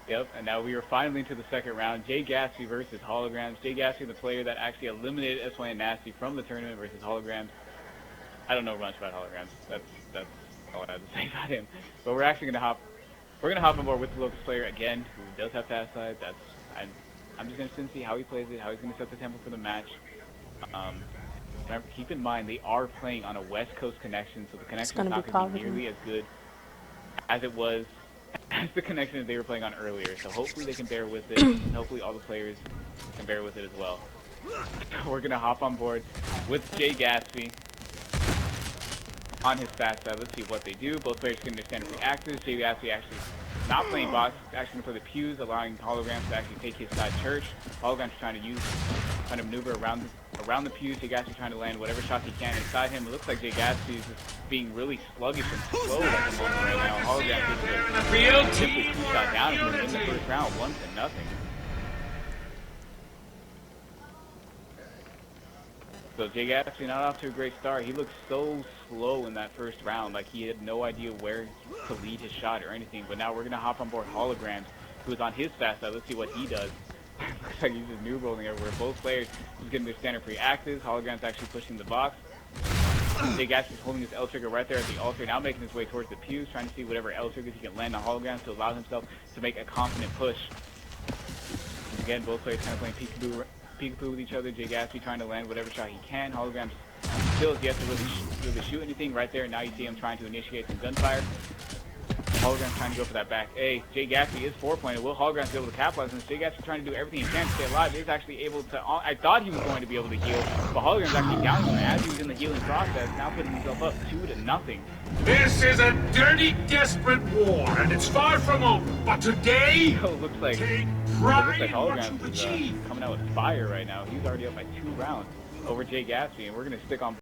Yep, and now we are finally into the second round. Jay Gatsby versus Holograms. Jay Gatsby, the player that actually eliminated SYN Nasty from the tournament, versus Holograms. I don't know much about Holograms. That's all I have to say about him. But we're actually gonna hop on board with the Locust player again, who does have fast side. I'm just gonna see how he plays it, how he's gonna set the tempo for the match. Remember, keep in mind they are playing on a West Coast connection, so the connection is not going to be nearly as good as it was as the connection that they were playing on earlier. So hopefully they can bear with it, and hopefully all the players can bear with it as well. We're gonna hop on board with Jay Gatsby on his fast side. Let's see what they do. Both players can understand free axes. Jay Gatsby actually not playing box, actually going to play the pews, allowing Holograms to actually take his side church. Holograms trying to maneuver around the pews. Jay Gatsby trying to land whatever shots he can inside him. It looks like Jay Gatsby is just being really sluggish and slow at the moment right now. Holograms is simply two-shot down in the first round, 1-0. So Jay Gatsby not off to a great start. He looked so slow in that first round, like he had no idea where to lead his shot or anything. But now we're gonna hop on board Holograms, who is on his fast side. Let's see what he does. Looks like he's just new rolling everywhere. Both players just getting their standard free axes. Holograms actually pushing the box. Jay Gatsby's holding his L trigger right there at the altar, now making his way towards the pews, trying to see whatever L triggers he can land on Holograms to allow himself to make a confident push. Again, both players kind of playing peekaboo with each other. Jay Gatsby trying to land whatever shot he can. Holograms still has yet to really shoot anything right there. Now you see him trying to initiate some gunfire. Holograms trying to go for that back A. Jay Gatsby is 4-pointed. Will Holograms be able to capitalize on this? Jay Gatsby trying to do everything he can to stay alive. He's actually able to... I thought he was going to be able to heal, but Holograms actually down him as he was in the healing process, now putting himself up 2-0. This is a dirty, desperate war, and it's far from over. But today, So it looks like Holograms is coming out with fire right now. He's already up by 2 rounds over Jay Gatsby, and we're going to stick on